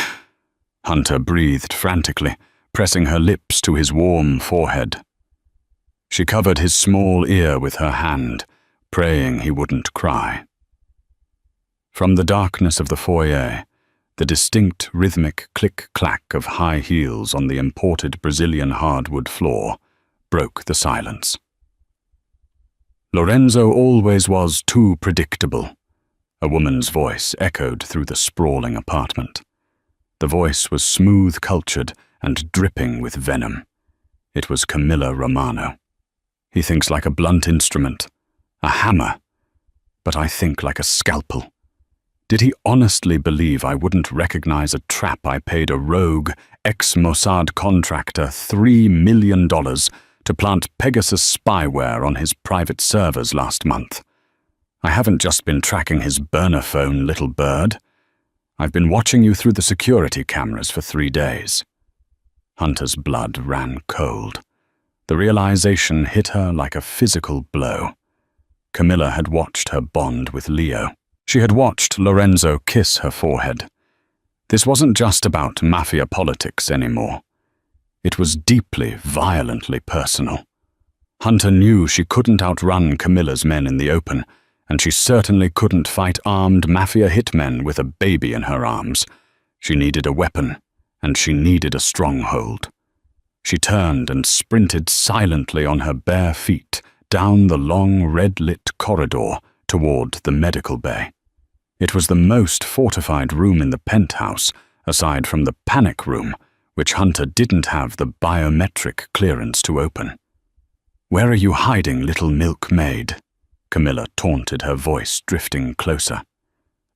Speaker 1: Hunter breathed frantically, pressing her lips to his warm forehead. She covered his small ear with her hand, praying he wouldn't cry. From the darkness of the foyer, the distinct rhythmic click-clack of high heels on the imported Brazilian hardwood floor broke the silence. "Lorenzo always was too predictable," a woman's voice echoed through the sprawling apartment. The voice was smooth-cultured and dripping with venom. It was Camilla Romano. "He thinks like a blunt instrument, a hammer, but I think like a scalpel. Did he honestly believe I wouldn't recognize a trap I paid a rogue, ex-Mossad contractor $3 million to plant Pegasus spyware on his private servers last month? I haven't just been tracking his burner phone, little bird. I've been watching you through the security cameras for 3 days. Hunter's blood ran cold. The realization hit her like a physical blow. Camilla had watched her bond with Leo. She had watched Lorenzo kiss her forehead. This wasn't just about mafia politics anymore. It was deeply, violently personal. Hunter knew she couldn't outrun Camilla's men in the open, and she certainly couldn't fight armed mafia hitmen with a baby in her arms. She needed a weapon, and she needed a stronghold. She turned and sprinted silently on her bare feet down the long red-lit corridor toward the medical bay. It was the most fortified room in the penthouse, aside from the panic room, which Hunter didn't have the biometric clearance to open. "Where are you hiding, little milkmaid?" Camilla taunted, her voice drifting closer.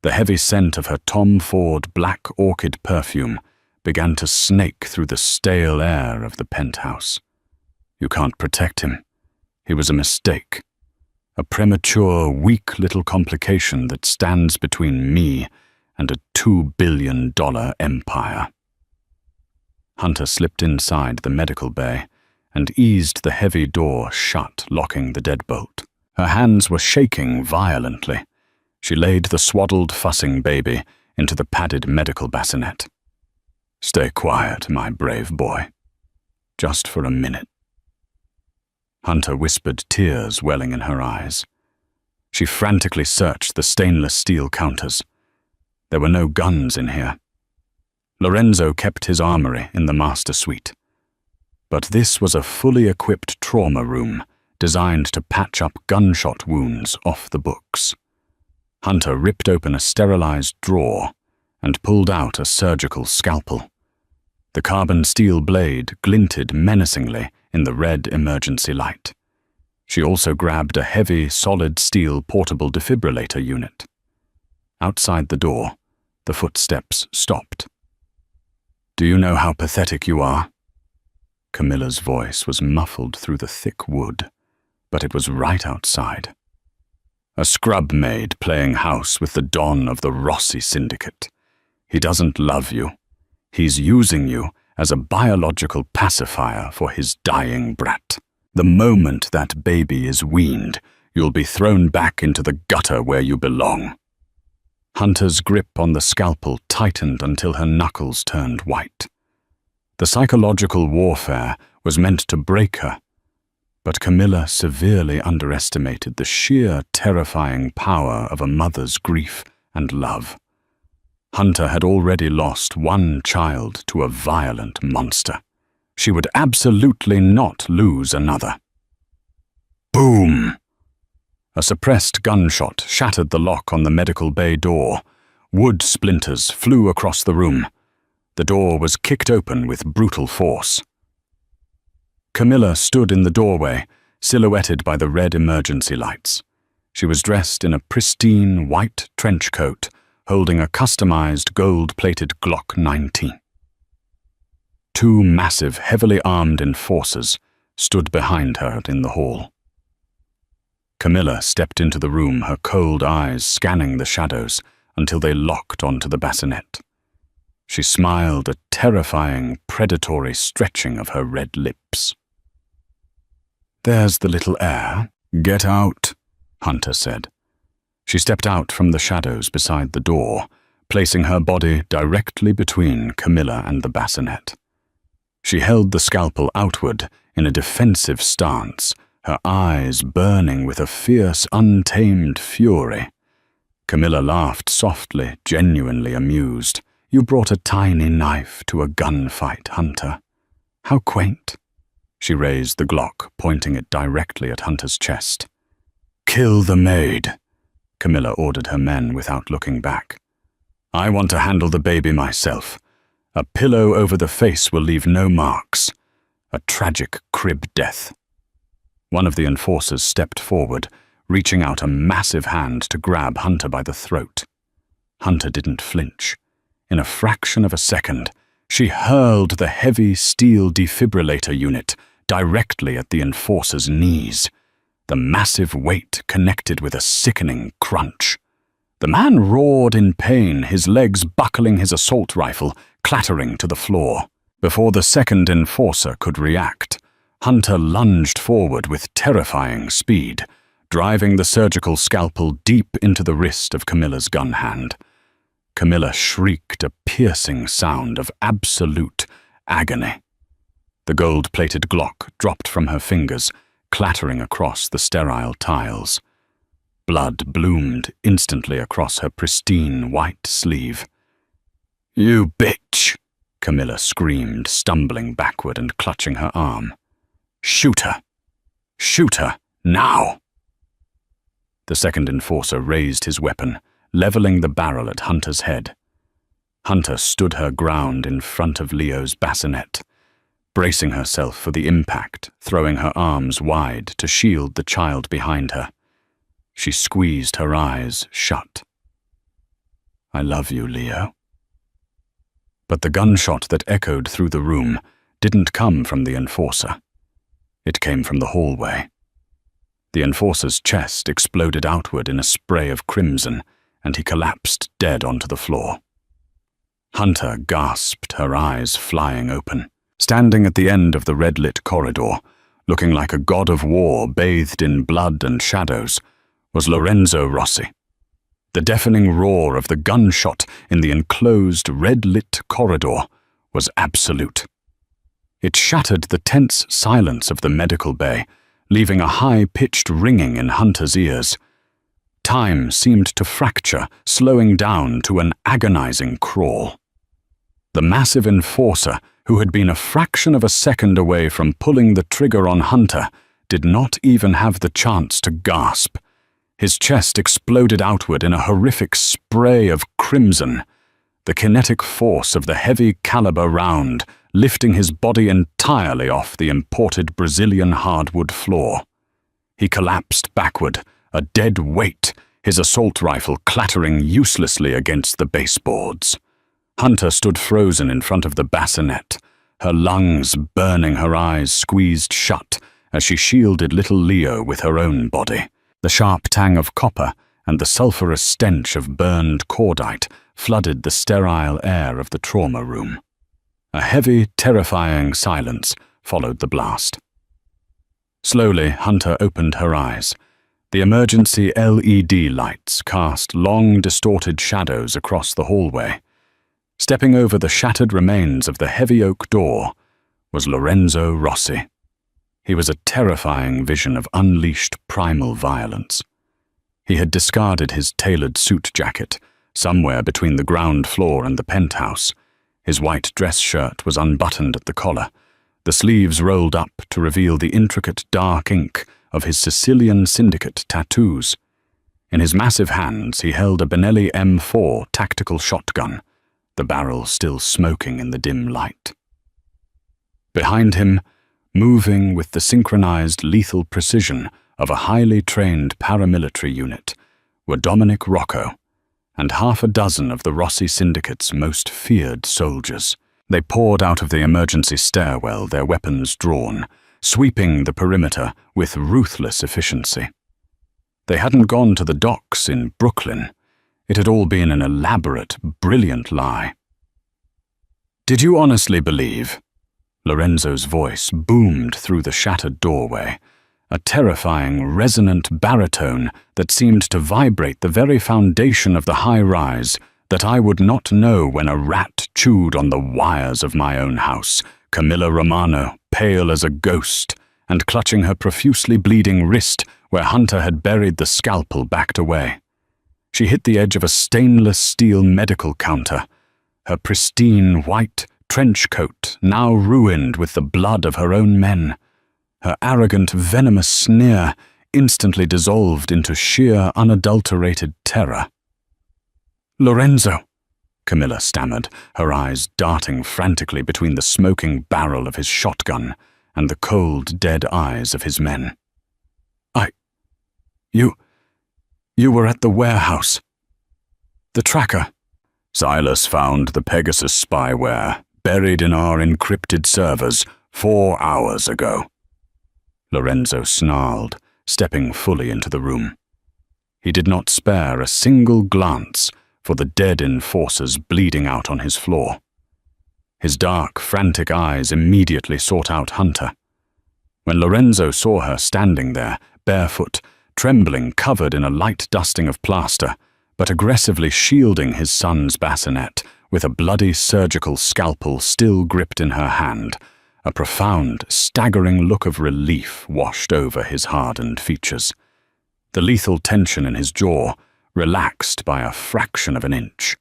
Speaker 1: The heavy scent of her Tom Ford black orchid perfume began to snake through the stale air of the penthouse. "You can't protect him. He was a mistake. A premature, weak little complication that stands between me and a $2 billion empire." Hunter slipped inside the medical bay and eased the heavy door shut, locking the deadbolt. Her hands were shaking violently. She laid the swaddled, fussing baby into the padded medical bassinet. "Stay quiet, my brave boy. Just for a minute." Hunter whispered, tears welling in her eyes. She frantically searched the stainless steel counters. There were no guns in here. Lorenzo kept his armory in the master suite. But this was a fully equipped trauma room designed to patch up gunshot wounds off the books. Hunter ripped open a sterilized drawer and pulled out a surgical scalpel. The carbon steel blade glinted menacingly in the red emergency light. She also grabbed a heavy, solid steel portable defibrillator unit. Outside the door, the footsteps stopped. Do you know how pathetic you are?" Camilla's voice was muffled through the thick wood, but it was right outside. "A scrub maid playing house with the Don of the Rossi Syndicate. He doesn't love you. He's using you as a biological pacifier for his dying brat. The moment that baby is weaned, you'll be thrown back into the gutter where you belong." Hunter's grip on the scalpel tightened until her knuckles turned white. The psychological warfare was meant to break her, but Camilla severely underestimated the sheer terrifying power of a mother's grief and love. Hunter had already lost one child to a violent monster. She would absolutely not lose another. Boom! A suppressed gunshot shattered the lock on the medical bay door. Wood splinters flew across the room. The door was kicked open with brutal force. Camilla stood in the doorway, silhouetted by the red emergency lights. She was dressed in a pristine white trench coat, holding a customized gold-plated Glock 19. Two massive, heavily armed enforcers stood behind her in the hall. Camilla stepped into the room, her cold eyes scanning the shadows until they locked onto the bassinet. She smiled, a terrifying, predatory stretching of her red lips. "There's the little heir. Get out," Hunter said. She stepped out from the shadows beside the door, placing her body directly between Camilla and the bassinet. She held the scalpel outward in a defensive stance, her eyes burning with a fierce, untamed fury. Camilla laughed softly, genuinely amused. "You brought a tiny knife to a gunfight, Hunter. How quaint." She raised the Glock, pointing it directly at Hunter's chest. "Kill the maid," Camilla ordered her men without looking back. "I want to handle the baby myself. A pillow over the face will leave no marks. A tragic crib death." One of the enforcers stepped forward, reaching out a massive hand to grab Hunter by the throat. Hunter didn't flinch. In a fraction of a second, she hurled the heavy steel defibrillator unit directly at the enforcer's knees. The massive weight connected with a sickening crunch. The man roared in pain, his legs buckling his assault rifle, clattering to the floor. Before the second enforcer could react, Hunter lunged forward with terrifying speed, driving the surgical scalpel deep into the wrist of Camilla's gun hand. Camilla shrieked a piercing sound of absolute agony. The gold-plated Glock dropped from her fingers, clattering across the sterile tiles. Blood bloomed instantly across her pristine white sleeve. "You bitch!" Camilla screamed, stumbling backward and clutching her arm. "Shoot her! Shoot her, now!" The second enforcer raised his weapon, leveling the barrel at Hunter's head. Hunter stood her ground in front of Leo's bassinet, bracing herself for the impact, throwing her arms wide to shield the child behind her. She squeezed her eyes shut. "I love you, Leo." But the gunshot that echoed through the room didn't come from the enforcer. It came from the hallway. The enforcer's chest exploded outward in a spray of crimson, and he collapsed dead onto the floor. Hunter gasped, her eyes flying open. Standing at the end of the red-lit corridor, looking like a god of war bathed in blood and shadows, was Lorenzo Rossi. The deafening roar of the gunshot in the enclosed red-lit corridor was absolute. It shattered the tense silence of the medical bay, leaving a high-pitched ringing in Hunter's ears. Time seemed to fracture, slowing down to an agonizing crawl. The massive enforcer, who had been a fraction of a second away from pulling the trigger on Hunter, did not even have the chance to gasp. His chest exploded outward in a horrific spray of crimson, the kinetic force of the heavy caliber round lifting his body entirely off the imported Brazilian hardwood floor. He collapsed backward, a dead weight, his assault rifle clattering uselessly against the baseboards. Hunter stood frozen in front of the bassinet, her lungs burning, her eyes squeezed shut as she shielded little Leo with her own body. The sharp tang of copper and the sulphurous stench of burned cordite flooded the sterile air of the trauma room. A heavy, terrifying silence followed the blast. Slowly, Hunter opened her eyes. The emergency LED lights cast long, distorted shadows across the hallway. Stepping over the shattered remains of the heavy oak door was Lorenzo Rossi. He was a terrifying vision of unleashed primal violence. He had discarded his tailored suit jacket somewhere between the ground floor and the penthouse. His white dress shirt was unbuttoned at the collar, the sleeves rolled up to reveal the intricate dark ink of his Sicilian syndicate tattoos. In his massive hands he held a Benelli M4 tactical shotgun, the barrel still smoking in the dim light. Behind him, moving with the synchronized lethal precision of a highly trained paramilitary unit, were Dominic Rocco and half a dozen of the Rossi Syndicate's most feared soldiers. They poured out of the emergency stairwell, their weapons drawn, sweeping the perimeter with ruthless efficiency. They hadn't gone to the docks in Brooklyn. It had all been an elaborate, brilliant lie. "Did you honestly believe?" Lorenzo's voice boomed through the shattered doorway, a terrifying, resonant baritone that seemed to vibrate the very foundation of the high-rise, that I would not know when a rat chewed on the wires of my own house, Camilla Romano, pale as a ghost, and clutching her profusely bleeding wrist where Hunter had buried the scalpel, backed away. She hit the edge of a stainless steel medical counter, her pristine white trench coat now ruined with the blood of her own men. Her arrogant, venomous sneer instantly dissolved into sheer, unadulterated terror. "Lorenzo," Camilla stammered, her eyes darting frantically between the smoking barrel of his shotgun and the cold, dead eyes of his men. You were at the warehouse. The tracker." "Silas found the Pegasus spyware buried in our encrypted servers 4 hours ago." Lorenzo snarled, stepping fully into the room. He did not spare a single glance for the dead enforcers bleeding out on his floor. His dark, frantic eyes immediately sought out Hunter. When Lorenzo saw her standing there, barefoot, trembling, covered in a light dusting of plaster, but aggressively shielding his son's bassinet with a bloody surgical scalpel still gripped in her hand, a profound, staggering look of relief washed over his hardened features. The lethal tension in his jaw relaxed by a fraction of an inch.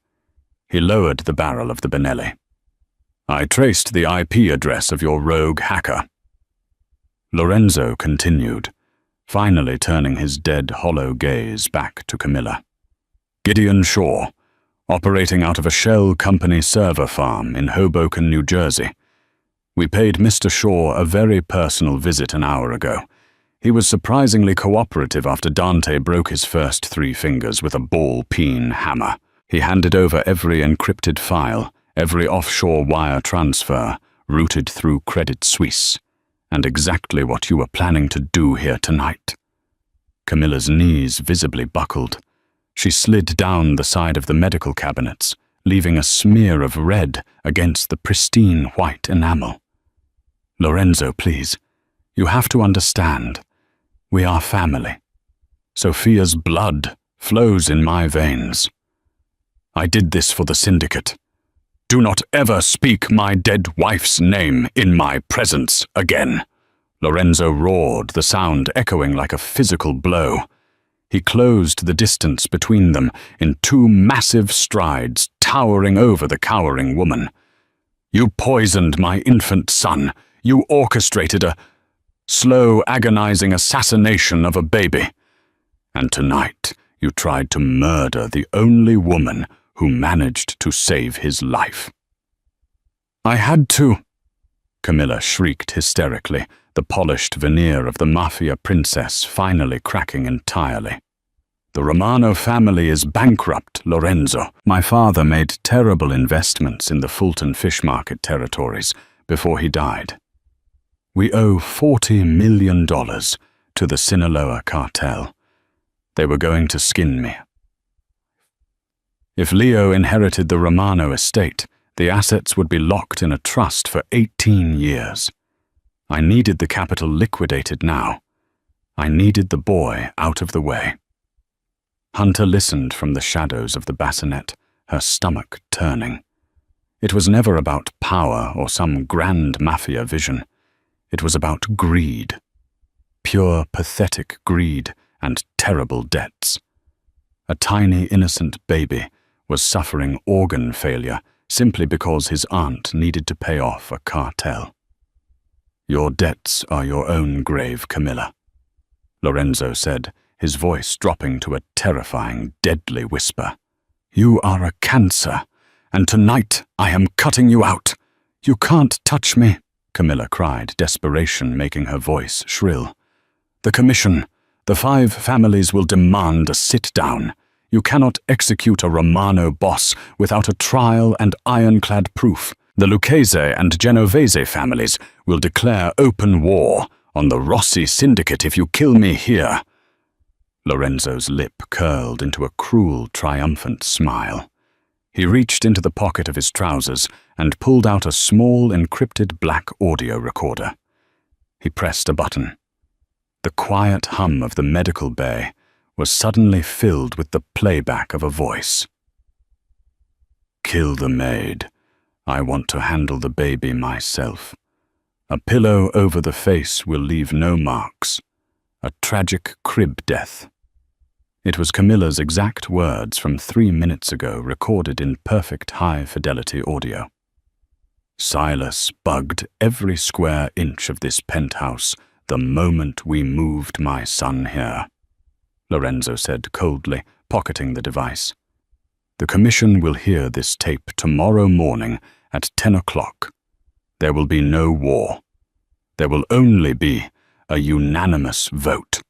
Speaker 1: He lowered the barrel of the Benelli. "I traced the IP address of your rogue hacker." Lorenzo continued, finally turning his dead, hollow gaze back to Camilla. "Gideon Shaw, operating out of a shell company server farm in Hoboken, New Jersey. We paid Mr. Shaw a very personal visit an hour ago. He was surprisingly cooperative after Dante broke his first 3 fingers with a ball-peen hammer. He handed over every encrypted file, every offshore wire transfer, routed through Credit Suisse, and exactly what you were planning to do here tonight." Camilla's knees visibly buckled. She slid down the side of the medical cabinets, leaving a smear of red against the pristine white enamel. "Lorenzo, please, you have to understand. We are family. Sophia's blood flows in my veins. I did this for the Syndicate. Do not ever speak my dead wife's name in my presence again." Lorenzo roared, the sound echoing like a physical blow. He closed the distance between them in 2 massive strides, towering over the cowering woman. "You poisoned my infant son. You orchestrated a slow, agonizing assassination of a baby. And tonight you tried to murder the only woman who managed to save his life." "I had to," Camilla shrieked hysterically, the polished veneer of the Mafia princess finally cracking entirely. The Romano family is bankrupt, Lorenzo. My father made terrible investments in the Fulton Fish Market territories before he died. We owe $40 million to the Sinaloa cartel. They were going to skin me. If Leo inherited the Romano estate, the assets would be locked in a trust for 18 years. I needed the capital liquidated now. I needed the boy out of the way. Hunter listened from the shadows of the bassinet, her stomach turning. It was never about power or some grand mafia vision. It was about greed. Pure, pathetic greed and terrible debts. A tiny, innocent baby was suffering organ failure simply because his aunt needed to pay off a cartel. Your debts are your own grave, Camilla, Lorenzo said, his voice dropping to a terrifying, deadly whisper. You are a cancer, and tonight I am cutting you out. You can't touch me, Camilla cried, desperation making her voice shrill. The commission, the 5 families will demand a sit-down. You cannot execute a Romano boss without a trial and ironclad proof. The Lucchese and Genovese families will declare open war on the Rossi syndicate if you kill me here. Lorenzo's lip curled into a cruel, triumphant smile. He reached into the pocket of his trousers and pulled out a small, encrypted black audio recorder. He pressed a button. The quiet hum of the medical bay was suddenly filled with the playback of a voice. Kill the maid. I want to handle the baby myself. A pillow over the face will leave no marks. A tragic crib death. It was Camilla's exact words from 3 minutes ago, recorded in perfect high-fidelity audio. Silas bugged every square inch of this penthouse the moment we moved my son here, Lorenzo said coldly, pocketing the device. The commission will hear this tape tomorrow morning at 10 o'clock. There will be no war. There will only be a unanimous vote.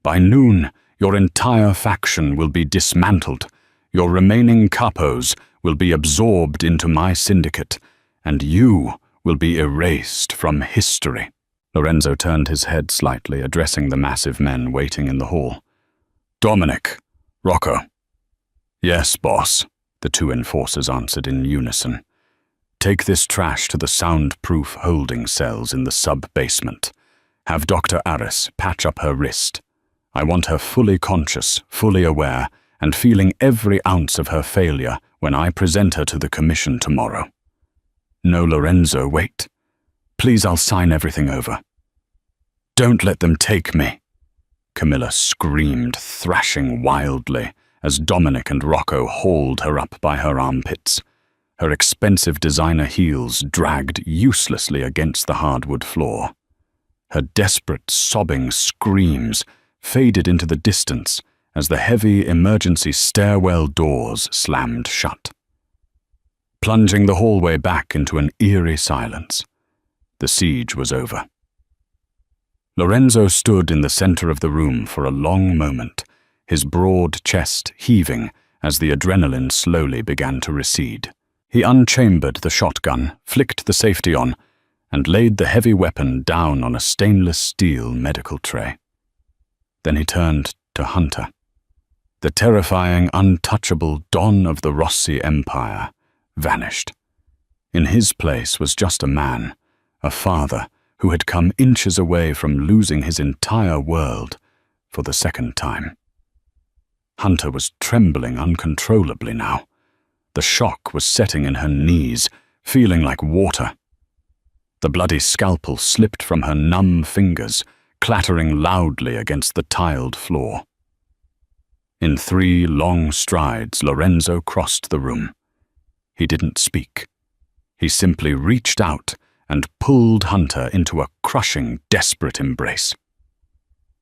Speaker 1: By noon, your entire faction will be dismantled. Your remaining capos will be absorbed into my syndicate, and you will be erased from history. Lorenzo turned his head slightly, addressing the massive men waiting in the hall. Dominic, Rocco. Yes, boss, the 2 enforcers answered in unison. Take this trash to the soundproof holding cells in the sub-basement. Have Dr. Aris patch up her wrist. I want her fully conscious, fully aware, and feeling every ounce of her failure when I present her to the commission tomorrow. No, Lorenzo, wait. Please, I'll sign everything over. Don't let them take me, Camilla screamed, thrashing wildly as Dominic and Rocco hauled her up by her armpits. Her expensive designer heels dragged uselessly against the hardwood floor. Her desperate, sobbing screams faded into the distance as the heavy emergency stairwell doors slammed shut, plunging the hallway back into an eerie silence. The siege was over. Lorenzo stood in the center of the room for a long moment, his broad chest heaving as the adrenaline slowly began to recede. He unchambered the shotgun, flicked the safety on, and laid the heavy weapon down on a stainless steel medical tray. Then he turned to Hunter. The terrifying, untouchable Don of the Rossi Empire vanished. In his place was just a man, a father, who had come inches away from losing his entire world for the second time. Hunter was trembling uncontrollably now. The shock was setting in her knees, feeling like water. The bloody scalpel slipped from her numb fingers, clattering loudly against the tiled floor. In 3 long strides, Lorenzo crossed the room. He didn't speak. He simply reached out and pulled Hunter into a crushing, desperate embrace.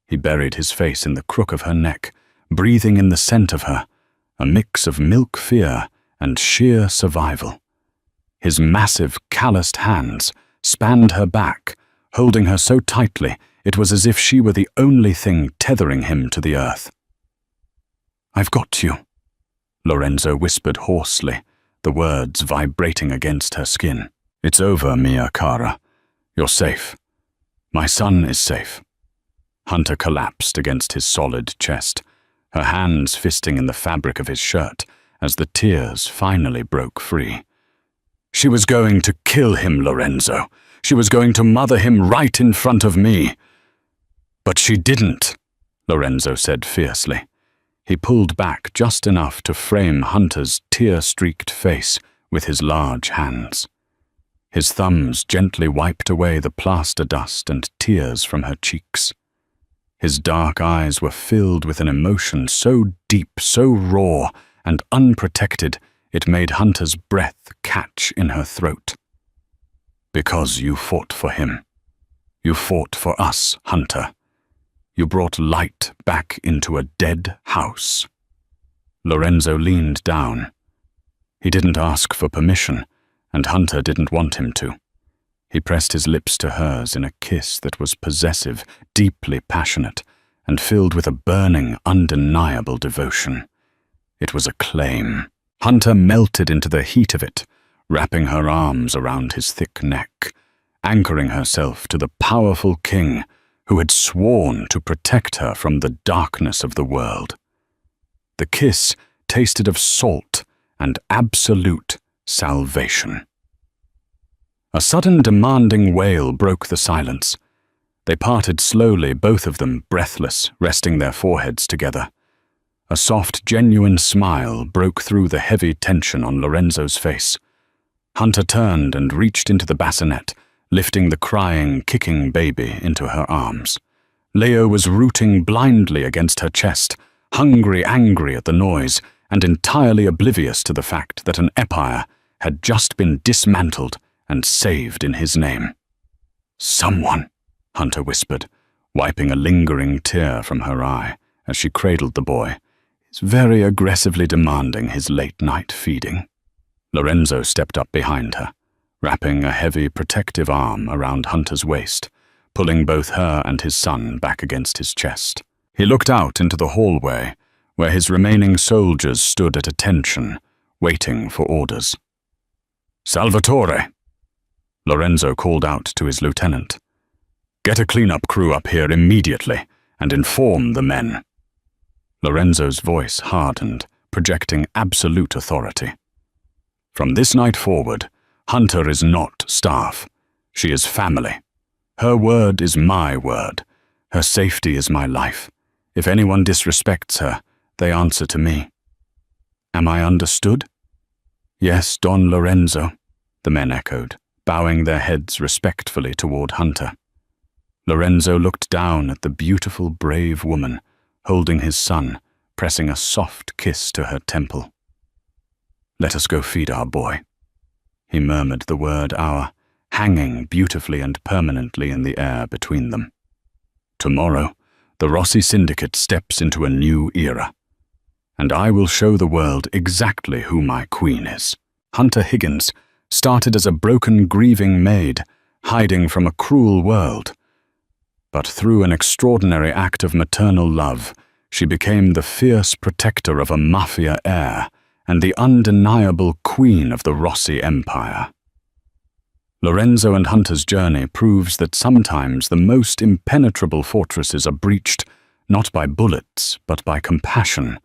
Speaker 1: He buried his face in the crook of her neck, breathing in the scent of her, a mix of milk fear and sheer survival. His massive, calloused hands spanned her back, holding her so tightly it was as if she were the only thing tethering him to the earth. I've got you," Lorenzo whispered hoarsely, the words vibrating against her skin. "It's over, Mia cara. You're safe. My son is safe." Hunter collapsed against his solid chest, her hands fisting in the fabric of his shirt as the tears finally broke free. "She was going to kill him, Lorenzo. She was going to mother him right in front of me." "But she didn't," Lorenzo said fiercely. He pulled back just enough to frame Hunter's tear-streaked face with his large hands. His thumbs gently wiped away the plaster dust and tears from her cheeks. His dark eyes were filled with an emotion so deep, so raw and unprotected, it made Hunter's breath catch in her throat. "Because you fought for him. You fought for us, Hunter. You brought light back into a dead house." Lorenzo leaned down. He didn't ask for permission, and Hunter didn't want him to. He pressed his lips to hers in a kiss that was possessive, deeply passionate, and filled with a burning, undeniable devotion. It was a claim. Hunter melted into the heat of it, wrapping her arms around his thick neck, anchoring herself to the powerful king who had sworn to protect her from the darkness of the world. The kiss tasted of salt and absolute salvation. A sudden demanding wail broke the silence. They parted slowly, both of them breathless, resting their foreheads together. A soft, genuine smile broke through the heavy tension on Lorenzo's face. Hunter turned and reached into the bassinet, lifting the crying, kicking baby into her arms. Leo was rooting blindly against her chest, hungry, angry at the noise, and entirely oblivious to the fact that an empire had just been dismantled and saved in his name. "Someone," Hunter whispered, wiping a lingering tear from her eye as she cradled the boy, "is very aggressively demanding his late-night feeding." Lorenzo stepped up behind her, wrapping a heavy protective arm around Hunter's waist, pulling both her and his son back against his chest. He looked out into the hallway, where his remaining soldiers stood at attention, waiting for orders. "Salvatore!" Lorenzo called out to his lieutenant. "Get a cleanup crew up here immediately and inform the men." Lorenzo's voice hardened, projecting absolute authority. "From this night forward, Hunter is not staff. She is family. Her word is my word. Her safety is my life. If anyone disrespects her, they answer to me." "Am I understood?" "Yes, Don Lorenzo," the men echoed, bowing their heads respectfully toward Hunter. Lorenzo looked down at the beautiful, brave woman, holding his son, pressing a soft kiss to her temple. "Let us go feed our boy." He murmured the word "our," hanging beautifully and permanently in the air between them. "Tomorrow, the Rossi Syndicate steps into a new era, and I will show the world exactly who my queen is." Hunter Higgins started as a broken, grieving maid, hiding from a cruel world. But through an extraordinary act of maternal love, she became the fierce protector of a mafia heir and the undeniable queen of the Rossi Empire. Lorenzo and Hunter's journey proves that sometimes the most impenetrable fortresses are breached not by bullets but by compassion,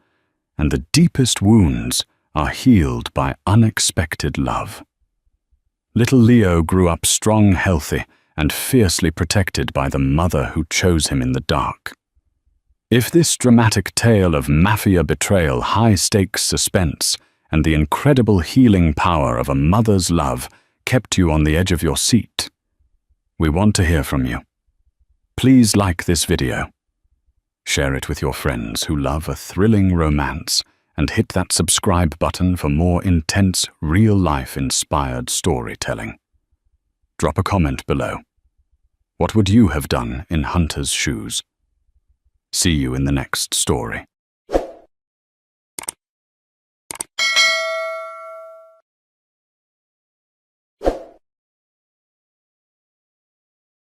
Speaker 1: and the deepest wounds are healed by unexpected love. Little Leo grew up strong, healthy, and fiercely protected by the mother who chose him in the dark. If this dramatic tale of mafia betrayal, high-stakes suspense, and the incredible healing power of a mother's love kept you on the edge of your seat, we want to hear from you. Please like this video, share it with your friends who love a thrilling romance, and hit that subscribe button for more intense, real-life-inspired storytelling. Drop a comment below. What would you have done in Hunter's shoes? See you in the next story.